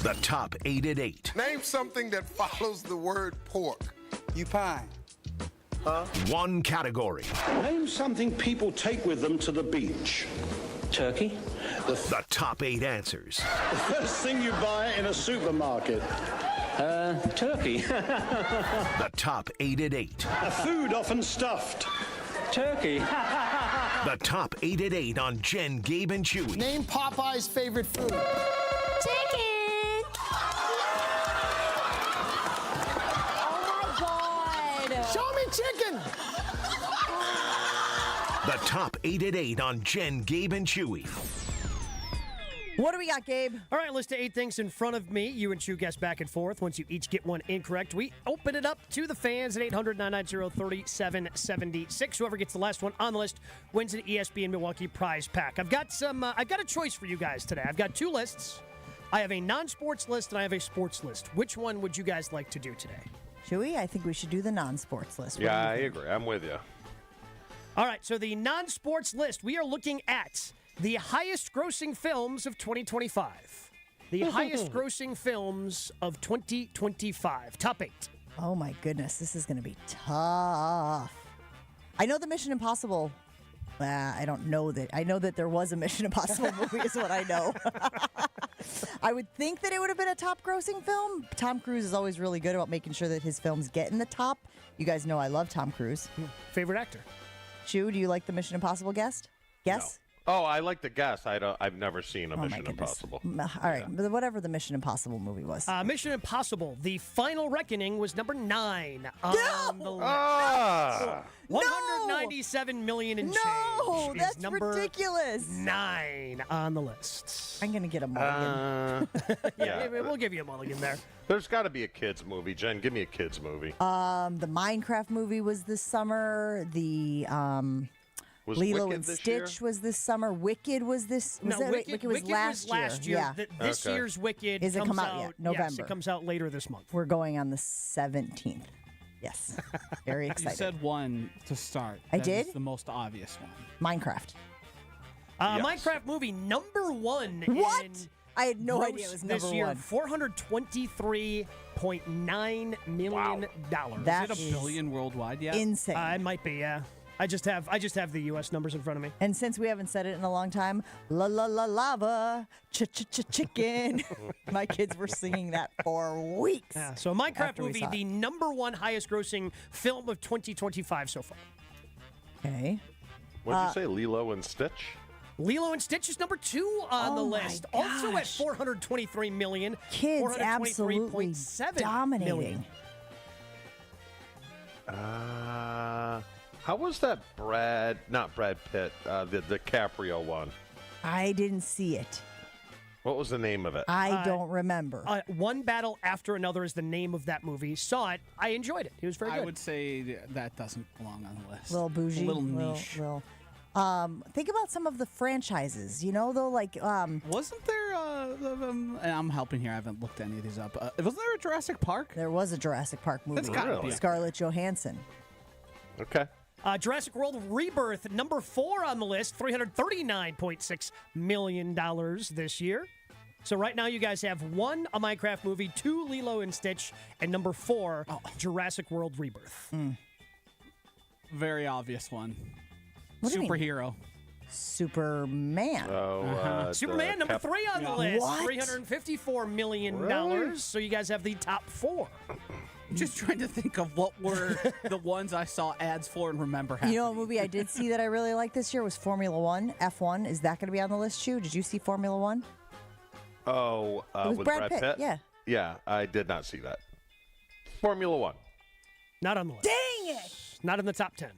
The top 8 at 8. Name something that follows the word pork. You pie. Huh? One category. Name something people take with them to the beach. Turkey. The top 8 answers. The first thing you buy in a supermarket. Turkey. The top 8 at 8. A food often stuffed. Turkey. The top 8 at 8 on Jen, Gabe, and Chewy. Name Popeye's favorite food. Chicken! Oh my God! Show me chicken! The top 8 at 8 on Jen, Gabe, and Chewy. What do we got, Gabe? All right, list of 8 things in front of me. You and Chew guess back and forth. Once you each get one incorrect, we open it up to the fans at 800-990-3776. Whoever gets the last one on the list wins an ESPN Milwaukee prize pack. I've got a choice for you guys today. I've got 2 lists. I have a non-sports list and I have a sports list. Which one would you guys like to do today? Chewy, I think we should do the non-sports list. What Yeah, do you I think? agree. I'm with you. All right, so the non-sports list, we are looking at the highest grossing films of 2025. The highest grossing films of 2025. Top 8. Oh my goodness, this is going to be tough. I know the Mission Impossible. I don't know that. I know that there was a Mission Impossible movie is what I know. I would think that it would have been a top grossing film. Tom Cruise is always really good about making sure that his films get in the top. You guys know I love Tom Cruise. Favorite actor? Chew, do you like the Mission Impossible guest? Yes? Oh, I like the guess. I've never seen a Oh, my Mission goodness. Impossible. All right, but whatever the Mission Impossible movie was. Mission Impossible, The Final Reckoning was number 9 on the list. Ah! 197 million in change. No, is that's number ridiculous. 9 on the list. I'm going to get a mulligan. Yeah, we'll give you a mulligan there. There's got to be a kids movie. Jen, give me a kids movie. The Minecraft movie was this summer. The Was Lilo Wicked and this Stitch year? was this summer. Wicked was this. No, Wicked was last year. Yeah. This year's Wicked Is it comes come out yet? November. Yes, it comes out later this month. We're going on the 17th. Yes. Very You excited. said one to start. I That did? is the most obvious one. Minecraft. Yes. Minecraft movie number 1. What? In I had no gross idea it was this number year, one. $423.9 million. That Is it is a billion worldwide yet? insane. It might be, yeah. I just have the U.S. numbers in front of me. And since we haven't said it in a long time, la la la lava, chicken. My kids were singing that for weeks. Yeah, so Minecraft movie, the number one highest grossing film of 2025 so far. Okay. What did you say, Lilo and Stitch? Lilo and Stitch is number 2 on the list. Also at $423 million. Kids absolutely dominating. How was that not Brad Pitt, the DiCaprio one? I didn't see it. What was the name of it? I don't remember. One Battle After Another is the name of that movie. Saw it. I enjoyed it. It was very good. I would say that doesn't belong on the list. A little bougie. A little niche. Think about some of the franchises, though, like... Wasn't there, and I'm helping here, I haven't looked any of these up. Wasn't there a Jurassic Park? There was a Jurassic Park movie. That's gotta be. Scarlett Johansson. Okay. Jurassic World Rebirth, number 4 on the list, $339.6 million this year. So right now you guys have 1, a Minecraft movie, 2, Lilo and Stitch, and number 4, Jurassic World Rebirth. Very obvious one. What do you mean? Superhero. Superman. Superman, number 3 on the list, What? $354 million. Really? So you guys have the top 4. Just trying to think of what were the ones I saw ads for and remember happening. You know, a movie I did see that I really liked this year was Formula One, F1. Is that going to be on the list, too? Did you see Formula One? Oh, It was with Brad Pitt, yeah. Yeah, I did not see that. Formula One. Not on the list. Dang it! Not in the top 10.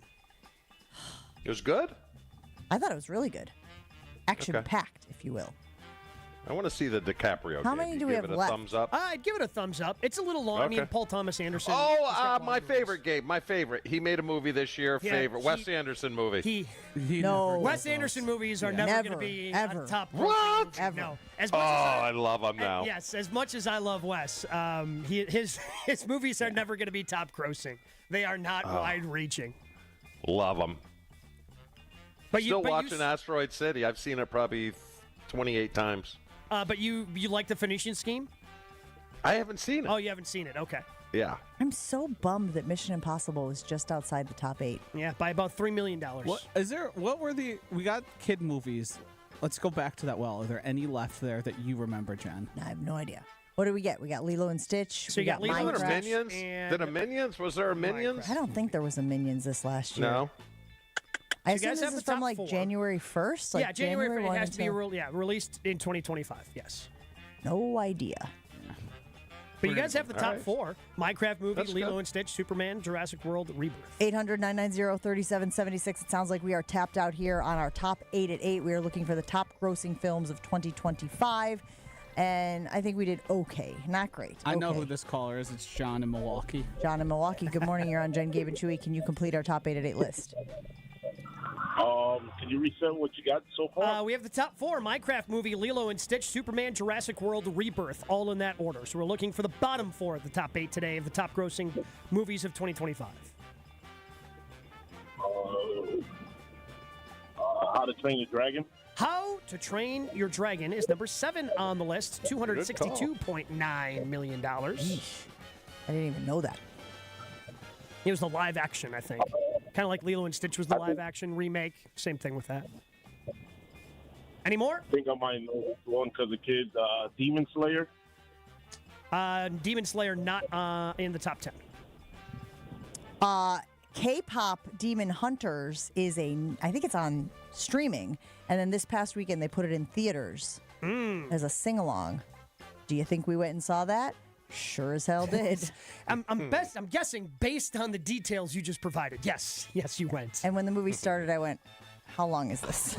It was good? I thought it was really good. Action-packed, if you will. I want to see the DiCaprio How game. many You do we give have it a left? thumbs up? I'd give it a thumbs up. It's a little long. I mean, Okay. Paul Thomas Anderson. My favorite, Gabe. My favorite. He made a movie this year. Yeah, Wes Anderson movie. No. Wes Anderson movies are never going to be ever. on top. What? Ever. No. As Oh, much as I love him now. Yes, as much as I love Wes, his movies are never going to be top grossing. They are not wide reaching. Love him. But Still watching Asteroid City. I've seen it probably 28 times. But you like the Phoenician Scheme? I haven't seen it. Oh, you haven't seen it. Okay. Yeah. I'm so bummed that Mission Impossible is just outside the top 8. Yeah, by about $3 million. We got kid movies. Let's go back to that well. Are there any left there that you remember, Jen? I have no idea. What do we get? We got Lilo and Stitch. So we you got Lilo Minecraft. and Minions? Did a Minions? Was there a Minions? I don't think there was a Minions this last year. No. I You assume guys this have is the from top like 4. January 1st? Like yeah, January 1st. 1 It has to be until- released in 2025. Yes. No idea. But you guys have the All top right. 4. Minecraft movie, That's Lilo good. and Stitch, Superman, Jurassic World, Rebirth. 800-990-3776. It sounds like we are tapped out here on our top 8 at 8. We are looking for the top grossing films of 2025. And I think we did okay. Not great. I know Okay. who this caller is. It's John in Milwaukee. John in Milwaukee. Good morning. You're on Jen, Gabe, and Chewy. Can you complete our top 8 at 8 list? Can you reset what you got so far? We have the top 4. Minecraft movie, Lilo and Stitch, Superman, Jurassic World, Rebirth, all in that order. So we're looking for the bottom 4 of the top 8 today of the top grossing movies of 2025. How to Train Your Dragon? How to Train Your Dragon is number 7 on the list, $262.9 million. I didn't even know that. It was the live action, I think. Kind of like Lilo and Stitch was the live action remake. Same thing with that. Any more? I think I might know this one because of kids. Demon Slayer. Demon Slayer not in the top 10. K-pop Demon Hunters is I think it's on streaming, and then this past weekend they put it in theaters as a sing-along. Do you think we went and saw that? Sure as hell did. I'm guessing based on the details you just provided. Yes, you went. And when the movie started, I went, how long is this?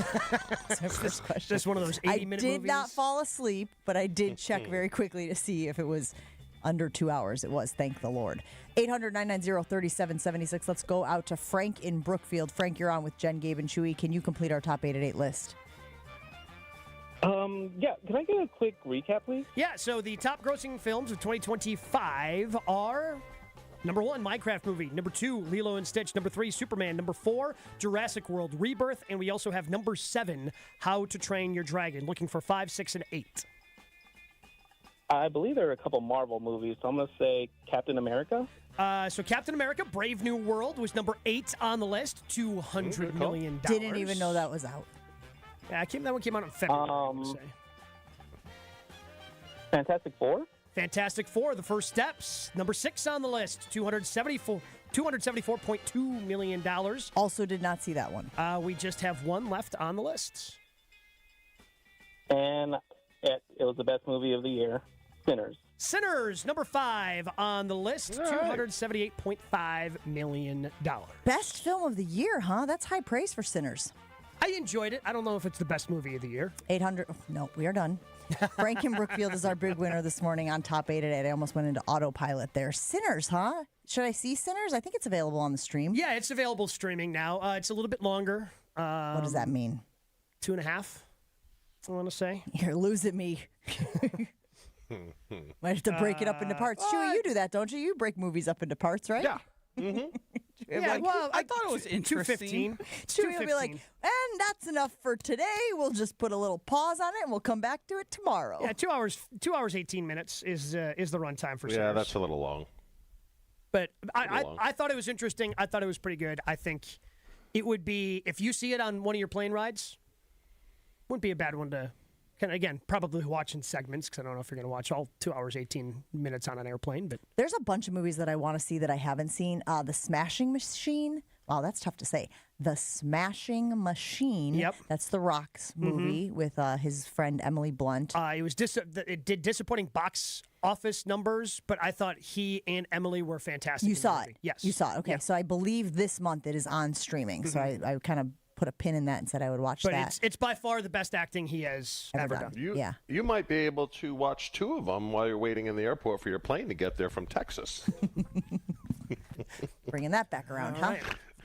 That's my first question. Just one of those 80-minute movies? I did not fall asleep, but I did check very quickly to see if it was under 2 hours. It was, thank the Lord. 800-990-3776. Let's go out to Frank in Brookfield. Frank, you're on with Jen, Gabe, and Chewy. Can you complete our top 8 at 8 list? Yeah. Can I get a quick recap, please? Yeah, so the top grossing films of 2025 are number 1, Minecraft movie. Number 2, Lilo and Stitch. Number 3, Superman. Number 4, Jurassic World Rebirth. And we also have number 7, How to Train Your Dragon. Looking for 5, 6, and 8. I believe there are a couple Marvel movies, so I'm going to say Captain America. So Captain America, Brave New World was number 8 on the list, $200 million. Didn't even know that was out. Yeah, that one came out in February, I want to say. Fantastic Four? Fantastic Four, The First Steps, number 6 on the list, $274.2 million. Also did not see that one. We just have one left on the list. And it was the best movie of the year, Sinners. Sinners, number 5 on the list, $278.5 million. Best film of the year, huh? That's high praise for Sinners. I enjoyed it. I don't know if it's the best movie of the year. 800. No, we are done. Frank and Brookfield is our big winner this morning on Top 8 at 8. I almost went into autopilot there. Sinners, huh? Should I see Sinners? I think it's available on the stream. Yeah, it's available streaming now. It's a little bit longer. What does that mean? 2.5, I want to say. You're losing me. Might have to break it up into parts. Chewy, you do that, don't you? You break movies up into parts, right? Yeah. Mm-hmm. Yeah, well, I thought it was interesting. Chewy will be like, and that's enough for today. We'll just put a little pause on it, and we'll come back to it tomorrow. Yeah, 2 hours 18 minutes is the runtime for Sinners. Yeah, that's a little long. But I thought it was interesting. I thought it was pretty good. I think it would be, if you see it on one of your plane rides, wouldn't be a bad one to, again, probably watch in segments, because I don't know if you're going to watch all 2 hours, 18 minutes on an airplane. But there's a bunch of movies that I want to see that I haven't seen. The Smashing Machine. Wow, that's tough to say. The Smashing Machine. Yep. That's the Rock's movie with his friend Emily Blunt. It did disappointing box office numbers, but I thought he and Emily were fantastic. You saw it? Yes. You saw it. Okay, Yeah. So I believe this month it is on streaming. So I kind of put a pin in that and said I would watch But that. it's by far the best acting he has ever done. You might be able to watch 2 of them while you're waiting in the airport for your plane to get there from Texas. Bringing that back around, huh?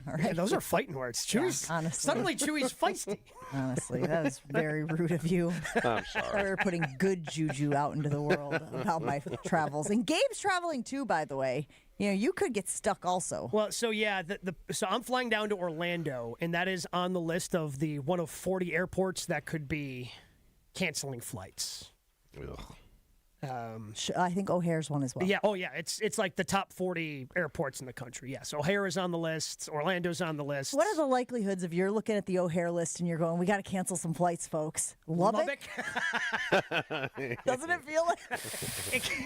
All right. Yeah, those are fighting words. Chewy's, honestly. Suddenly Chewy's feisty. Honestly, that was very rude of you. I'm sorry. We were putting good juju out into the world about my travels. And Gabe's traveling too, by the way. You know, you could get stuck also. Well, so yeah, so I'm flying down to Orlando, and that is on the list of the one of 40 airports that could be canceling flights. Ugh. I think O'Hare's one as well. Yeah. Oh, yeah. It's like the top 40 airports in the country. Yes. O'Hare is on the list. Orlando's on the list. What are the likelihoods of you're looking at the O'Hare list and you're going, we got to cancel some flights, folks? Lubbock? Doesn't it feel like?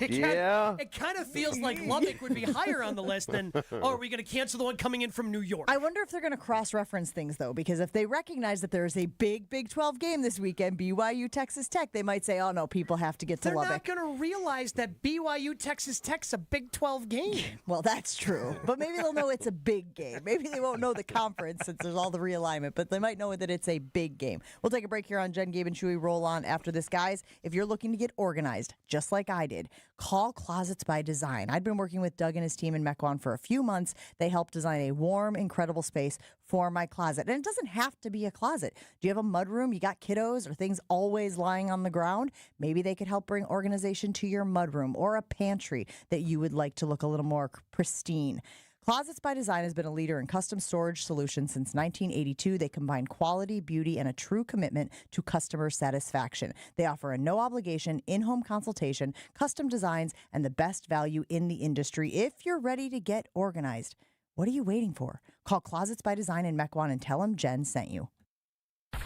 Yeah. It kind of feels like Lubbock would be higher on the list than, are we going to cancel the one coming in from New York? I wonder if they're going to cross-reference things, though, because if they recognize that there is a big Big 12 game this weekend, BYU, Texas Tech, they might say, oh, no, people have to get to Lubbock. They're not going to realize that BYU Texas Tech's a Big 12 game. Well, that's true. But maybe they'll know it's a big game. Maybe they won't know the conference since there's all the realignment, but they might know that it's a big game. We'll take a break here on Jen, Gabe, and Chewy. Roll on after this. Guys, if you're looking to get organized, just like I did, call Closets by Design. I'd been working with Doug and his team in Mequon for a few months. They helped design a warm, incredible space for my closet. And it doesn't have to be a closet. Do you have a mudroom? You got kiddos or things always lying on the ground? Maybe they could help bring organization to your mudroom or a pantry that you would like to look a little more pristine. Closets by Design has been a leader in custom storage solutions since 1982. They combine quality, beauty, and a true commitment to customer satisfaction. They offer a no-obligation, in-home consultation, custom designs, and the best value in the industry. If you're ready to get organized, what are you waiting for? Call Closets by Design in Mequon and tell them Jen sent you.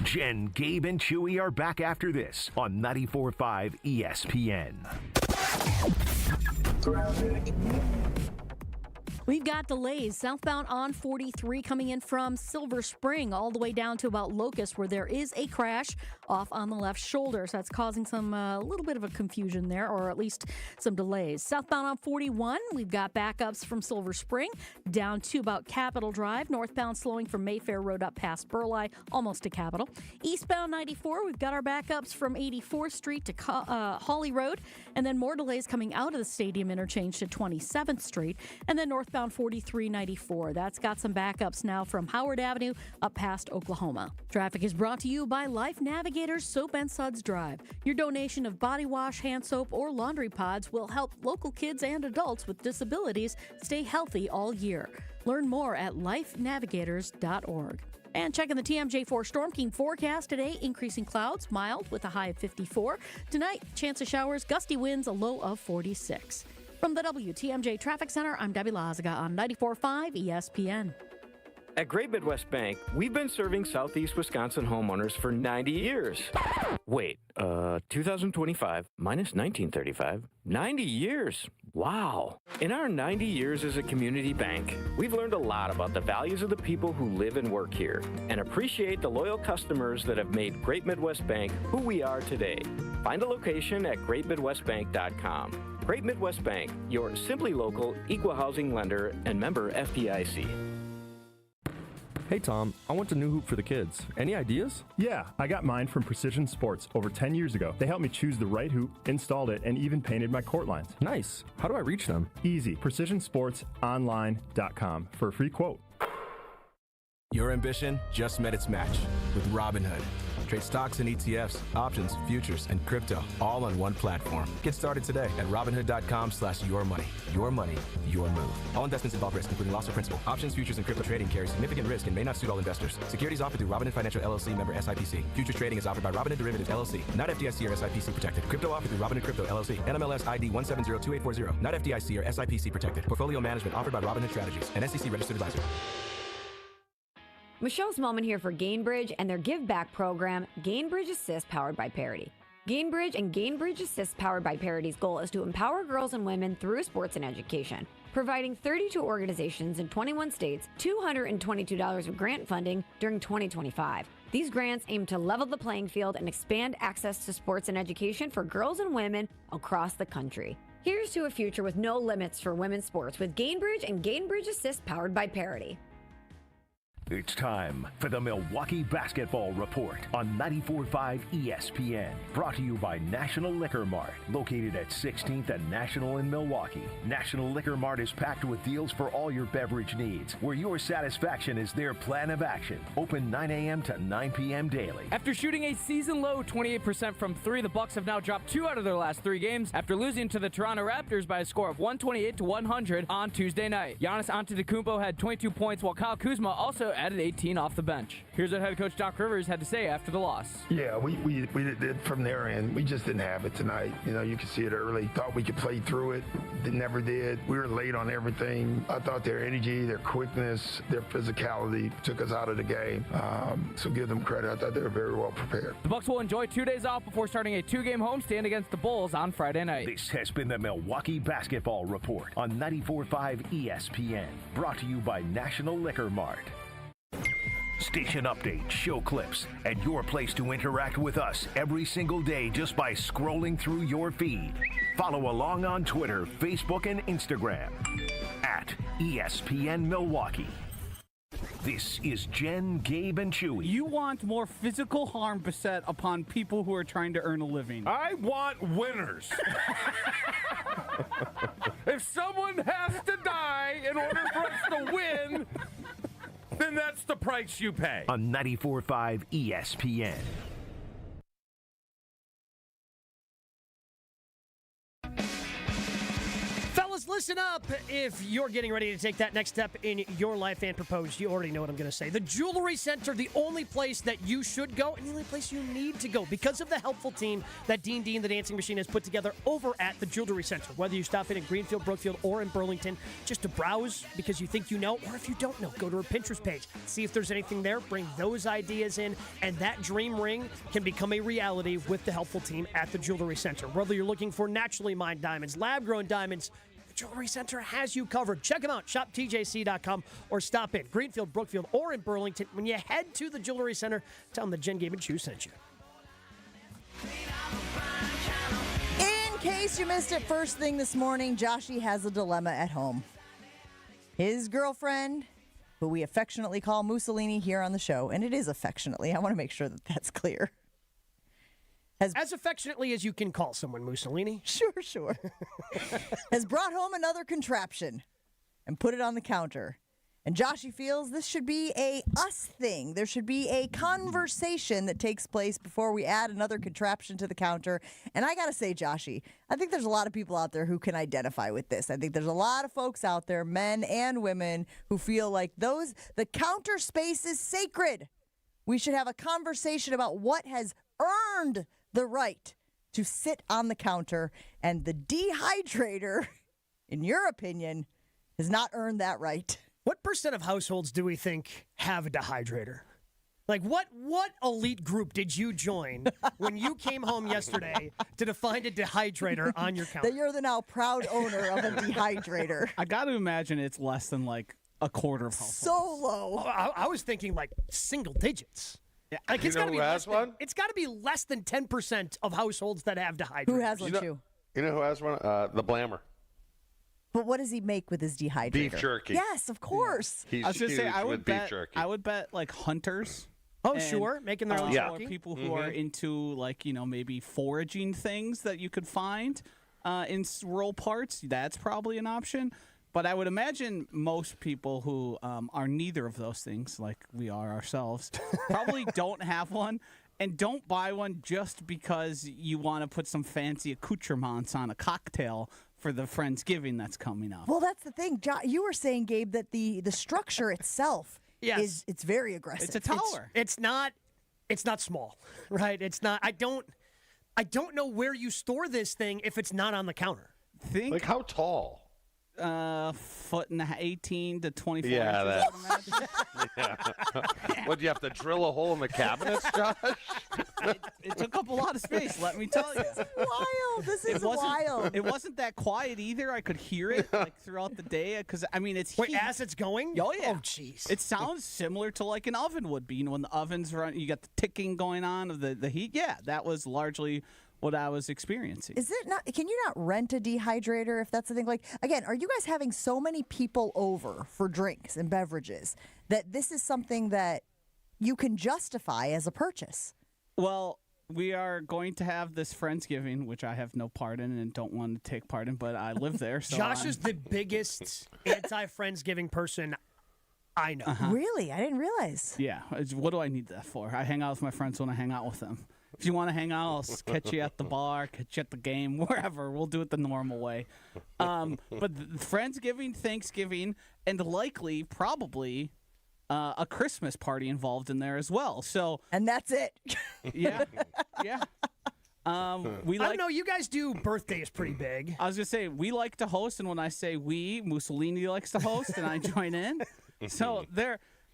Jen, Gabe, and Chewy are back after this on 94.5 ESPN. We've got delays southbound on 43 coming in from Silver Spring all the way down to about Locust, where there is a crash off on the left shoulder. So that's causing some little bit of a confusion there, or at least some delays. Southbound on 41, we've got backups from Silver Spring down to about Capitol Drive. Northbound slowing from Mayfair Road up past Burleigh, almost to Capitol. Eastbound 94, we've got our backups from 84th Street to Hawley Road, and then more delays coming out of the stadium interchange to 27th Street, and then northbound 4394. That's got some backups now from Howard Avenue up past Oklahoma. Traffic is brought to you by Life Navigators Soap and Suds Drive. Your donation of body wash, hand soap, or laundry pods will help local kids and adults with disabilities stay healthy all year. Learn more at lifenavigators.org. And checking the TMJ4 Storm King forecast today, increasing clouds, mild with a high of 54. Tonight, chance of showers, gusty winds, a low of 46. From the WTMJ Traffic Center, I'm Debbie Lazaga on 94.5 ESPN. At Great Midwest Bank, we've been serving Southeast Wisconsin homeowners for 90 years. Wait, 2025 minus 1935, 90 years. Wow. In our 90 years as a community bank, we've learned a lot about the values of the people who live and work here and appreciate the loyal customers that have made Great Midwest Bank who we are today. Find a location at greatmidwestbank.com. Great Midwest Bank, your simply local, equal housing lender and member FDIC. Hey Tom, I want a new hoop for the kids. Any ideas? Yeah, I got mine from Precision Sports over 10 years ago. They helped me choose the right hoop, installed it, and even painted my court lines. Nice. How do I reach them? Easy. PrecisionSportsOnline.com for a free quote. Your ambition just met its match with Robinhood. Trade stocks and ETFs, options, futures, and crypto all on one platform. Get started today at Robinhood.com/yourmoney. Your money, your move. All investments involve risk, including loss of principal. Options, futures, and crypto trading carry significant risk and may not suit all investors. Securities offered through Robinhood Financial LLC, member SIPC. Futures trading is offered by Robinhood Derivatives LLC, not FDIC or SIPC protected. Crypto offered through Robinhood Crypto LLC, NMLS ID 1702840, not FDIC or SIPC protected. Portfolio management offered by Robinhood Strategies, an SEC registered advisor. Michelle Smallman here for Gainbridge and their Give Back program, Gainbridge Assist, powered by Parity. Gainbridge and Gainbridge Assist, powered by Parity's goal is to empower girls and women through sports and education, providing 32 organizations in 21 states $222 of grant funding during 2025. These grants aim to level the playing field and expand access to sports and education for girls and women across the country. Here's to a future with no limits for women's sports with Gainbridge and Gainbridge Assist, powered by Parity. It's time for the Milwaukee Basketball Report on 94.5 ESPN. Brought to you by National Liquor Mart, located at 16th and National in Milwaukee. National Liquor Mart is packed with deals for all your beverage needs, where your satisfaction is their plan of action. Open 9 a.m. to 9 p.m. daily. After shooting a season-low 28% from three, the Bucks have now dropped 2 out of their last 3 games after losing to the Toronto Raptors by a score of 128-100 on Tuesday night. Giannis Antetokounmpo had 22 points, while Kyle Kuzma also added 18 off the bench. Here's what head coach Doc Rivers had to say after the loss. Yeah, we did from their end. We just didn't have it tonight. You know, you could see it early. Thought we could play through it. They never did. We were late on everything. I thought their energy, their quickness, their physicality took us out of the game. So give them credit. I thought they were very well prepared. The Bucks will enjoy 2 days off before starting a 2-game homestand against the Bulls on Friday night. This has been the Milwaukee Basketball Report on 94.5 ESPN. Brought to you by National Liquor Mart. Station updates, show clips, and your place to interact with us every single day just by scrolling through your feed. Follow along on Twitter, Facebook, and Instagram at ESPN Milwaukee. This is Jen, Gabe, and Chewy. You want more physical harm beset upon people who are trying to earn a living. I want winners. If someone has to die in order for us to win, then that's the price you pay. On 94.5 ESPN. Fellas, listen up. If you're getting ready to take that next step in your life and propose, you already know what I'm going to say. The Jewelry Center, the only place that you should go and the only place you need to go because of the helpful team that Dean the Dancing Machine has put together over at the Jewelry Center. Whether you stop in Greenfield, Brookfield, or in Burlington, just to browse because you think you know, or if you don't know, go to her Pinterest page. See if there's anything there, bring those ideas in, and that dream ring can become a reality with the helpful team at the Jewelry Center. Whether you're looking for naturally mined diamonds, lab-grown diamonds, Jewelry Center has you covered. Check them out, shoptjc.com, or stop in Greenfield, Brookfield, or in Burlington. When you head to the Jewelry Center, tell them that Jen, Gabe, and Chew sent you. In case you missed it first thing this morning, Joshy has a dilemma at home. His girlfriend, who we affectionately call Mussolini here on the show, and it is affectionately, I want to make sure that that's clear. As affectionately as you can call someone Mussolini. Sure. Has brought home another contraption and put it on the counter. And Joshy feels this should be a us thing. There should be a conversation that takes place before we add another contraption to the counter. And I got to say, Joshy, I think there's a lot of people out there who can identify with this. I think there's a lot of folks out there, men and women, who feel like the counter space is sacred. We should have a conversation about what has earned the right to sit on the counter. And the dehydrator, in your opinion, has not earned that right. What percent of households do we think have a dehydrator? Like, what elite group did you join when you came home yesterday to find a dehydrator on your counter? That you're the now proud owner of a dehydrator. I got to imagine it's less than like a quarter of households. So low. I was thinking like single digits. Yeah. Like, You know who has one? It's got to be less than 10% of households that have dehydrators. Who has one, too? You know who has one? The Blammer. But what does he make with his dehydrator? Beef jerky. Yes, of course. He's I was going to say, huge I with would beef bet, jerky. I would bet like hunters. Oh, and, sure. Making their own or jerky. people who are into like, maybe foraging things that you could find in rural parts. That's probably an option. But I would imagine most people who are neither of those things, like we are ourselves, probably don't have one. And don't buy one just because you want to put some fancy accoutrements on a cocktail for the Friendsgiving that's coming up. Well, that's the thing. You were saying, Gabe, that the structure itself it's very aggressive. It's a tower. It's not small, right? It's not. I don't know where you store this thing if it's not on the counter. Like how tall? Foot and 18 to 24 Yeah, inches. What, do you have to drill a hole in the cabinets, Josh? It took up a lot of space, let me tell you. Wild. This is wild. It wasn't that quiet either. I could hear it like throughout the day because it's Wait, heat. as it's going? Oh yeah. Oh jeez. It sounds similar to like an oven would be. When the oven's run, you got the ticking going on of the heat. Yeah, that was largely what I was experiencing. Is it not? Can you not rent a dehydrator if that's the thing? Like, again, are you guys having so many people over for drinks and beverages that this is something that you can justify as a purchase? Well, we are going to have this Friendsgiving, which I have no part in and don't want to take part in, but I live there. So Josh is the biggest anti-Friendsgiving person I know. Really? I didn't realize. Yeah. What do I need that for? I hang out with my friends when I hang out with them. If you want to hang out, I'll catch you at the bar, catch you at the game, wherever. We'll do it the normal way. But Friendsgiving, Thanksgiving, and likely, probably, a Christmas party involved in there as well. So, and that's it. Yeah. I don't know. You guys do birthdays pretty big. I was going to say, we like to host, and when I say we, Mussolini likes to host, and I join in. So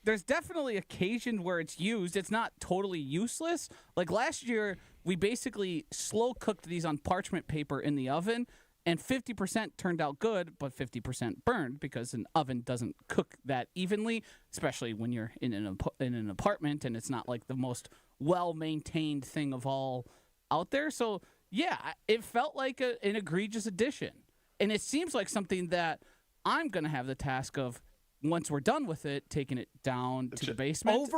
there's definitely occasion where it's used. It's not totally useless. Like last year, we basically slow cooked these on parchment paper in the oven, and 50% turned out good, but 50% burned because an oven doesn't cook that evenly, especially when you're in an apartment and it's not like the most well-maintained thing of all out there. So, yeah, it felt like an egregious addition. And it seems like something that I'm going to have the task of, once we're done with it, taking it down to the basement.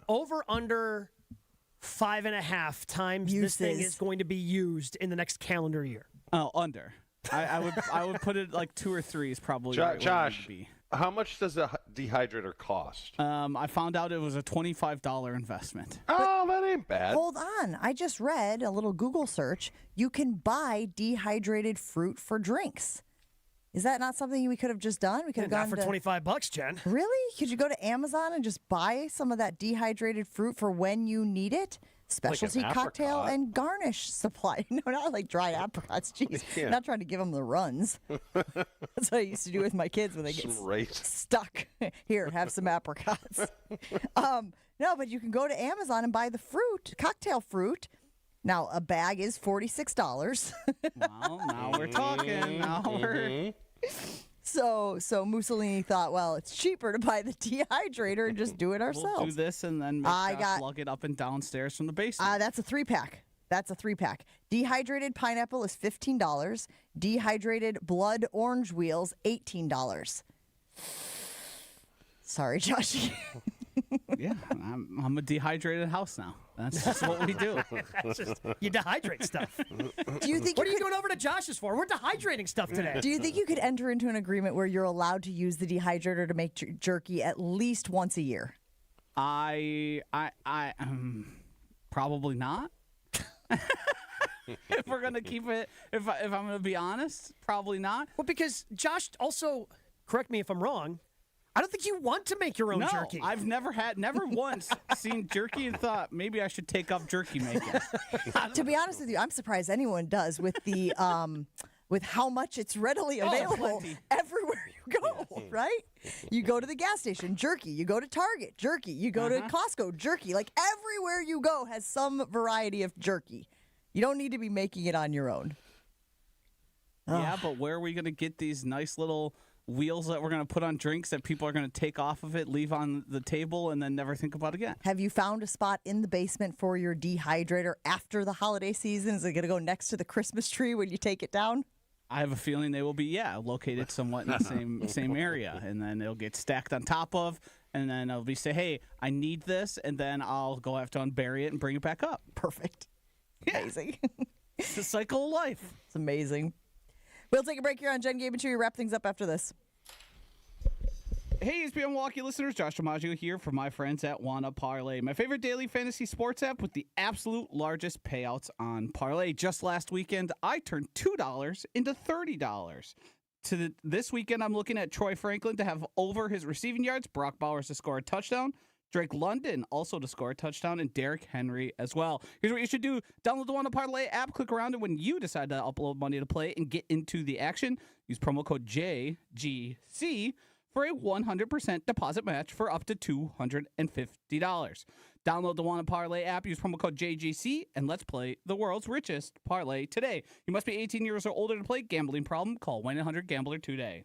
Over under 5.5 times this thing is going to be used in the next calendar year. Oh, under. I would put it like 2 or 3 is probably right Josh, where it would be. How much does a dehydrator cost? I found out it was a $25 investment. Oh, that ain't bad. Hold on. I just read a little Google search. You can buy dehydrated fruit for drinks. Is that not something we could have just done? We could have gone for $25, Jen. Really? Could you go to Amazon and just buy some of that dehydrated fruit for when you need it? Specialty Like an cocktail apricot. and garnish supply. No, not like dry apricots. Jeez. Yeah. Not trying to give them the runs. That's what I used to do with my kids when they get stuck. Here, have some apricots. No, but you can go to Amazon and buy the fruit, cocktail fruit. Now, a bag is $46. Well, now we're talking. Now we're... So Mussolini thought, well, it's cheaper to buy the dehydrator and just do it ourselves. We'll do this and then plug it up and downstairs from the basement. That's a 3-pack. That's a 3-pack. Dehydrated pineapple is $15. Dehydrated blood orange wheels, $18. Sorry, Josh. Yeah, I'm a dehydrated house now. That's just what we do. You dehydrate stuff. Do you think what are you going over to Josh's for? We're dehydrating stuff today. Do you think you could enter into an agreement where you're allowed to use the dehydrator to make jerky at least once a year? I probably not. If we're gonna keep it, if I'm gonna be honest, probably not. Well, because Josh also, correct me if I'm wrong, I don't think you want to make your own jerky. I've never once seen jerky and thought maybe I should take up jerky making. To be honest with you, I'm surprised anyone does with the with how much it's readily available everywhere you go, right? You go to the gas station, jerky. You go to Target, jerky. You go to Costco, jerky. Like everywhere you go has some variety of jerky. You don't need to be making it on your own. Yeah, but where are we going to get these nice little wheels that we're going to put on drinks that people are going to take off of it, leave on the table, and then never think about again? Have you found a spot in the basement for your dehydrator after the holiday season? Is it going to go next to the Christmas tree when you take it down? I have a feeling they will be, located somewhat in the same area, and then it'll get stacked on top of, and then I'll be say, hey, I need this, and then I'll go have to unbury it and bring it back up. Perfect. Amazing. It's the cycle of life. It's amazing. We'll take a break here on Jen, Gabe, and Chewy. Wrap things up after this. Hey, ESPN Milwaukee listeners, Josh DiMaggio here for my friends at Wanna Parlay, my favorite daily fantasy sports app with the absolute largest payouts on Parlay. Just last weekend, I turned $2 into $30. This weekend, I'm looking at Troy Franklin to have over his receiving yards, Brock Bowers to score a touchdown, Drake London also to score a touchdown, and Derrick Henry as well. Here's what you should do. Download the Wanna Parlay app, click around it when you decide to upload money to play and get into the action. Use promo code JGC for a 100% deposit match for up to $250. Download the Wanna Parlay app, use promo code JGC, and let's play the world's richest parlay today. You must be 18 years or older to play. Gambling problem? Call 1-800-GAMBLER today.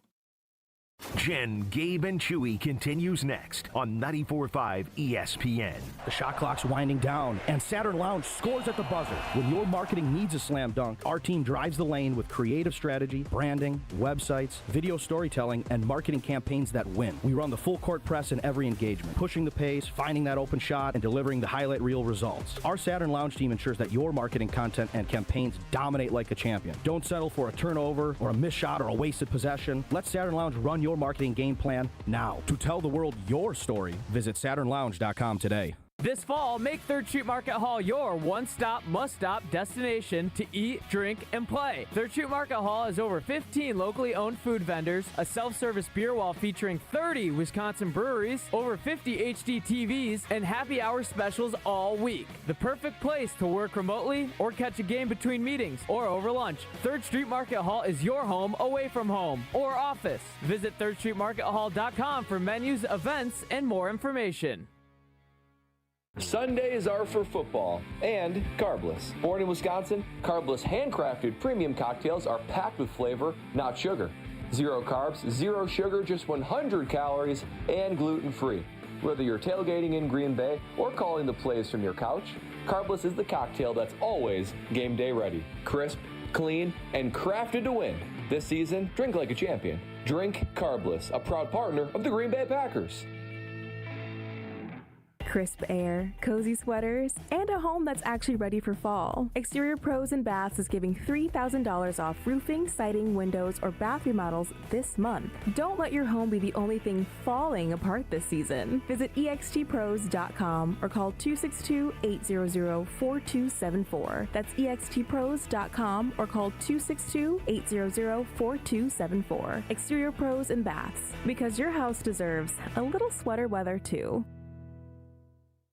Jen, Gabe, and Chewy continues next on 94.5 ESPN. The shot clock's winding down, and Saturn Lounge scores at the buzzer. When your marketing needs a slam dunk, our team drives the lane with creative strategy, branding, websites, video storytelling, and marketing campaigns that win. We run the full court press in every engagement, pushing the pace, finding that open shot, and delivering the highlight reel results. Our Saturn Lounge team ensures that your marketing content and campaigns dominate like a champion. Don't settle for a turnover or a missed shot or a wasted possession. Let Saturn Lounge run your marketing game plan now. To tell the world your story, visit SaturnLounge.com today. This fall, make 3rd Street Market Hall your one-stop, must-stop destination to eat, drink, and play. 3rd Street Market Hall has over 15 locally owned food vendors, a self-service beer wall featuring 30 Wisconsin breweries, over 50 HD TVs, and happy hour specials all week. The perfect place to work remotely or catch a game between meetings or over lunch. 3rd Street Market Hall is your home away from home or office. Visit 3rdstreetmarkethall.com for menus, events, and more information. Sundays are for football and carbless. Born in Wisconsin, carbless handcrafted premium cocktails are packed with flavor, not sugar. 0 carbs, 0 sugar, just 100 calories, and gluten-free. Whether you're tailgating in Green Bay or calling the plays from your couch, carbless is the cocktail that's always game day ready. Crisp, clean, and crafted to win. This season, drink like a champion. Drink carbless, a proud partner of the Green Bay Packers. Crisp air, cozy sweaters, and a home that's actually ready for fall. Exterior Pros and Baths is giving $3,000 off roofing, siding, windows, or bath remodels this month. Don't let your home be the only thing falling apart this season. Visit extpros.com or call 262-800-4274. That's extpros.com or call 262-800-4274. Exterior Pros and Baths, because your house deserves a little sweater weather too.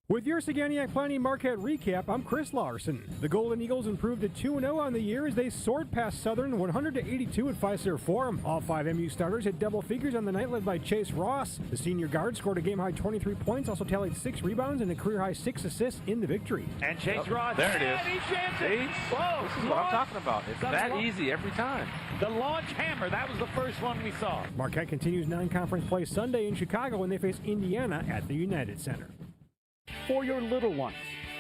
With your Saganiac Planning Marquette recap, I'm Chris Larson. The Golden Eagles improved to 2-0 on the year as they soared past Southern 100-82 at Fiserv Forum. All 5 MU starters hit double figures on the night, led by Chase Ross. The senior guard scored a game-high 23 points, also tallied 6 rebounds and a career-high 6 assists in the victory. And Chase Ross. There it is. See? Whoa, this is what I'm talking about. It's that easy every time. The launch hammer. That was the first one we saw. Marquette continues non-conference play Sunday in Chicago when they face Indiana at the United Center. For your little ones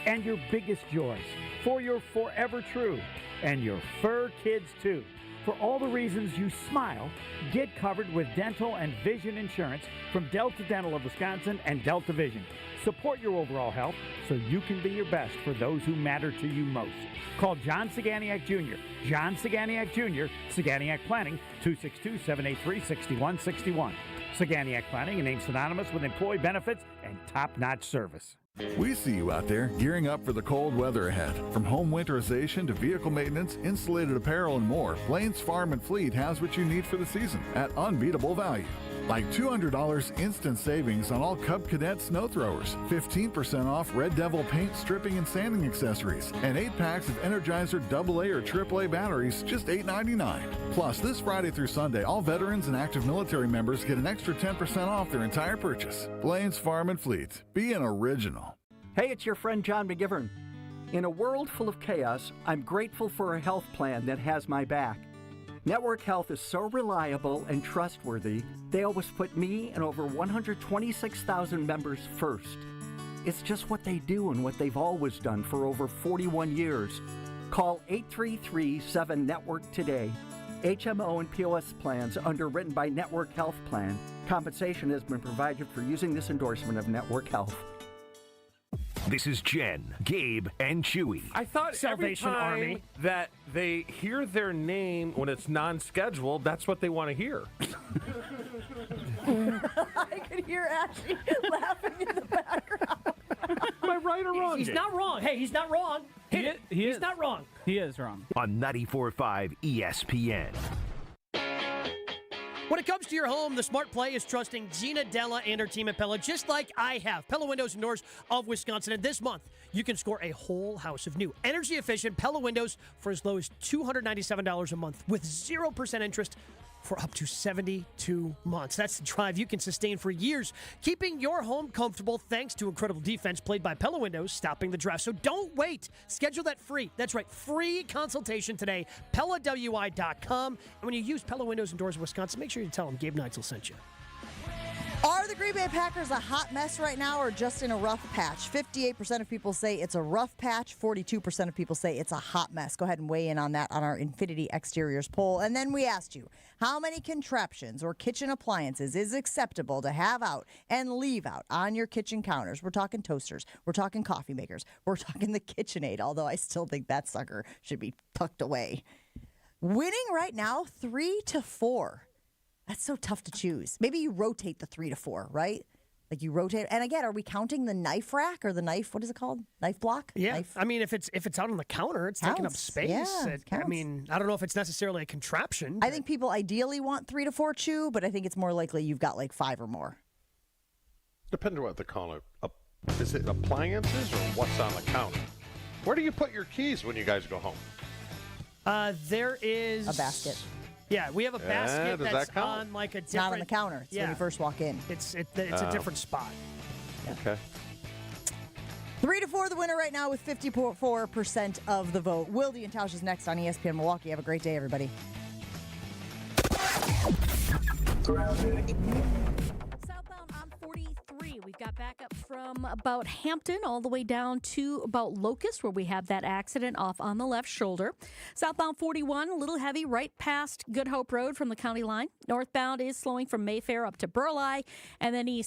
and your biggest joys, for your forever true and your fur kids too. For all the reasons you smile, get covered with dental and vision insurance from Delta Dental of Wisconsin and Delta Vision. Support your overall health so you can be your best for those who matter to you most. Call John Saganiak Jr. John Saganiak Jr., Saganiak Planning, 262-783-6161. Saganiak Planning, a name synonymous with employee benefits and top-notch service. We see you out there gearing up for the cold weather ahead. From home winterization to vehicle maintenance, insulated apparel, and more, Blaine's Farm and Fleet has what you need for the season at unbeatable value. Like $200 instant savings on all Cub Cadet snow throwers, 15% off Red Devil paint, stripping, and sanding accessories, and 8 packs of Energizer AA or AAA batteries, just $8.99. Plus, this Friday through Sunday, all veterans and active military members get an extra 10% off their entire purchase. Blaine's Farm and Fleet. Be an original. Hey, it's your friend John McGivern. In a world full of chaos, I'm grateful for a health plan that has my back. Network Health is so reliable and trustworthy, they always put me and over 126,000 members first. It's just what they do and what they've always done for over 41 years. Call 833-7-NETWORK today. HMO and POS plans underwritten by Network Health Plan. Compensation has been provided for using this endorsement of Network Health. This is Jen, Gabe, and Chewy. I thought Salvation every time Army. that they hear their name when it's non-scheduled, that's what they want to hear. I could hear Ashley laughing in the background. Am I right or wrong? He's not wrong. Hey, he's not wrong. He's not wrong. He is wrong. On 94.5 ESPN. When it comes to your home, the smart play is trusting Gina Della and her team at Pella, just like I have. Pella Windows and Doors of Wisconsin. And this month, you can score a whole house of new, energy-efficient Pella windows for as low as $297 a month with 0% interest for up to 72 months. That's the drive you can sustain for years, keeping your home comfortable thanks to incredible defense played by Pella Windows, stopping the draft. So don't wait. Schedule that free consultation today, PellaWI.com. And when you use Pella Windows and Doors of Wisconsin, make sure you tell them Gabe Neitzel sent you. Are the Green Bay Packers a hot mess right now or just in a rough patch? 58% of people say it's a rough patch. 42% of people say it's a hot mess. Go ahead and weigh in on that on our Infinity Exteriors poll. And then we asked you, how many contraptions or kitchen appliances is acceptable to have out and leave out on your kitchen counters? We're talking toasters. We're talking coffee makers. We're talking the KitchenAid, although I still think that sucker should be tucked away. Winning right now, 3 to 4. That's so tough to choose. Maybe you rotate the 3 to 4, right? Like you rotate. And again, are we counting the knife rack or the knife? What is it called? Knife block? Yeah. Knife? I mean, if it's out on the counter, it's taking up Counts. space. Yeah, it I counts. mean, I don't know if it's necessarily a contraption. I think people ideally want 3 to 4 chew, but I think it's more likely you've got like 5 or more. Depends on what they call it. Is it appliances or what's on the counter? Where do you put your keys when you guys go home? There is A basket. Yeah, we have a basket does that's that count? on like a It's different. not on the counter. It's when you first walk in. It's a different spot. Okay. 3 to 4 the winner right now with 54% of the vote. Wilde and Tausch is next on ESPN Milwaukee. Have a great day, everybody. Southbound on 43, we've got backup from about Hampton all the way down to about Locust, where we have that accident off on the left shoulder. Southbound 41, a little heavy right past Good Hope Road from the county line. Northbound is slowing from Mayfair up to Burleigh, and then east